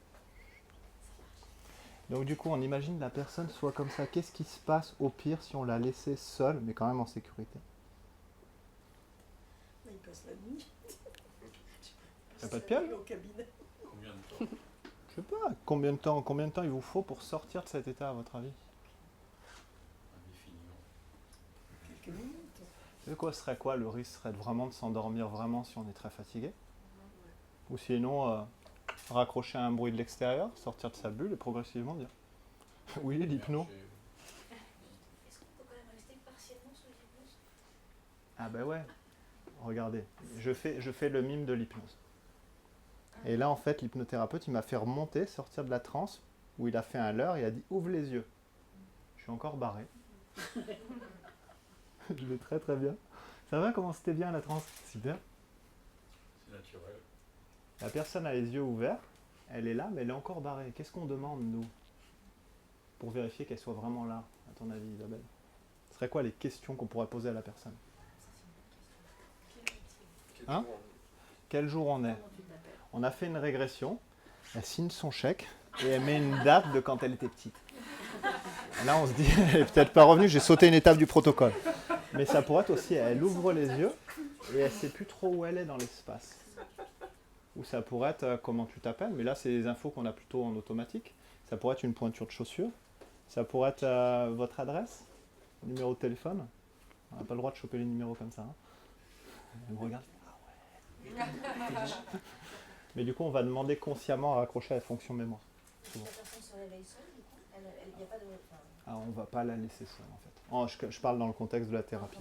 Speaker 1: Donc du coup, on imagine la personne soit comme ça. Qu'est-ce qui se passe au pire si on la laissait seule, mais quand même en sécurité?
Speaker 3: Il passe la nuit.
Speaker 1: T'as pas de piège?
Speaker 3: Au cabinet.
Speaker 6: Combien de temps?
Speaker 1: Je sais pas. Combien de temps il vous faut pour sortir de cet état, à votre avis?
Speaker 6: Indéfiniment.
Speaker 3: Quelques minutes.
Speaker 1: Et quoi serait quoi? Le risque serait vraiment de s'endormir vraiment si on est très fatigué. Ou sinon, raccrocher à un bruit de l'extérieur, sortir de sa bulle et progressivement dire oui, l'hypno.
Speaker 4: Est-ce qu'on peut quand même rester partiellement sous l'hypnose?
Speaker 1: Ah ben ouais, regardez, je fais le mime de l'hypnose. Et là en fait l'hypnothérapeute il m'a fait remonter, sortir de la transe, où il a fait un leurre et il a dit ouvre les yeux. Je suis encore barré. Je vais très très bien. Ça va, comment c'était bien la transe? Super.
Speaker 6: C'est naturel.
Speaker 1: La personne a les yeux ouverts, elle est là mais elle est encore barrée. Qu'est-ce qu'on demande nous? Pour vérifier qu'elle soit vraiment là, à ton avis Isabelle? Ce serait quoi les questions qu'on pourrait poser à la personne? Hein? Quel jour on est? On a fait une régression, elle signe son chèque et elle met une date de quand elle était petite. Et là on se dit, elle n'est peut-être pas revenue, j'ai sauté une étape du protocole. Mais ça pourrait être aussi, elle ouvre les yeux et elle ne sait plus trop où elle est dans l'espace. Ou ça pourrait être comment tu t'appelles, mais là c'est des infos qu'on a plutôt en automatique. Ça pourrait être une pointure de chaussure. Ça pourrait être votre adresse, numéro de téléphone. On n'a pas le droit de choper les numéros comme ça. Hein. Elle me regarde. Mais du coup, on va demander consciemment à raccrocher à la fonction mémoire.
Speaker 4: La personne se réveille seule, du coup, il n'y a pas de...
Speaker 1: Ah, on ne va pas la laisser seule en fait. Je parle dans le contexte de la thérapie.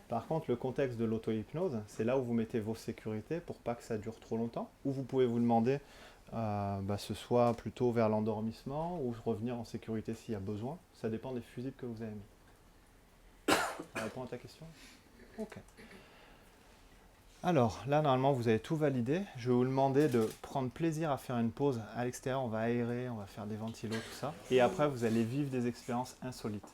Speaker 1: Par contre, le contexte de l'auto-hypnose, c'est là où vous mettez vos sécurités pour pas que ça dure trop longtemps. Ou vous pouvez vous demander, ce soit plutôt vers l'endormissement ou revenir en sécurité s'il y a besoin. Ça dépend des fusibles que vous avez mis. Ça répond à ta question? Ok. Alors, là, normalement, vous avez tout validé. Je vais vous demander de prendre plaisir à faire une pause à l'extérieur. On va aérer, on va faire des ventilos, tout ça. Et après, vous allez vivre des expériences insolites.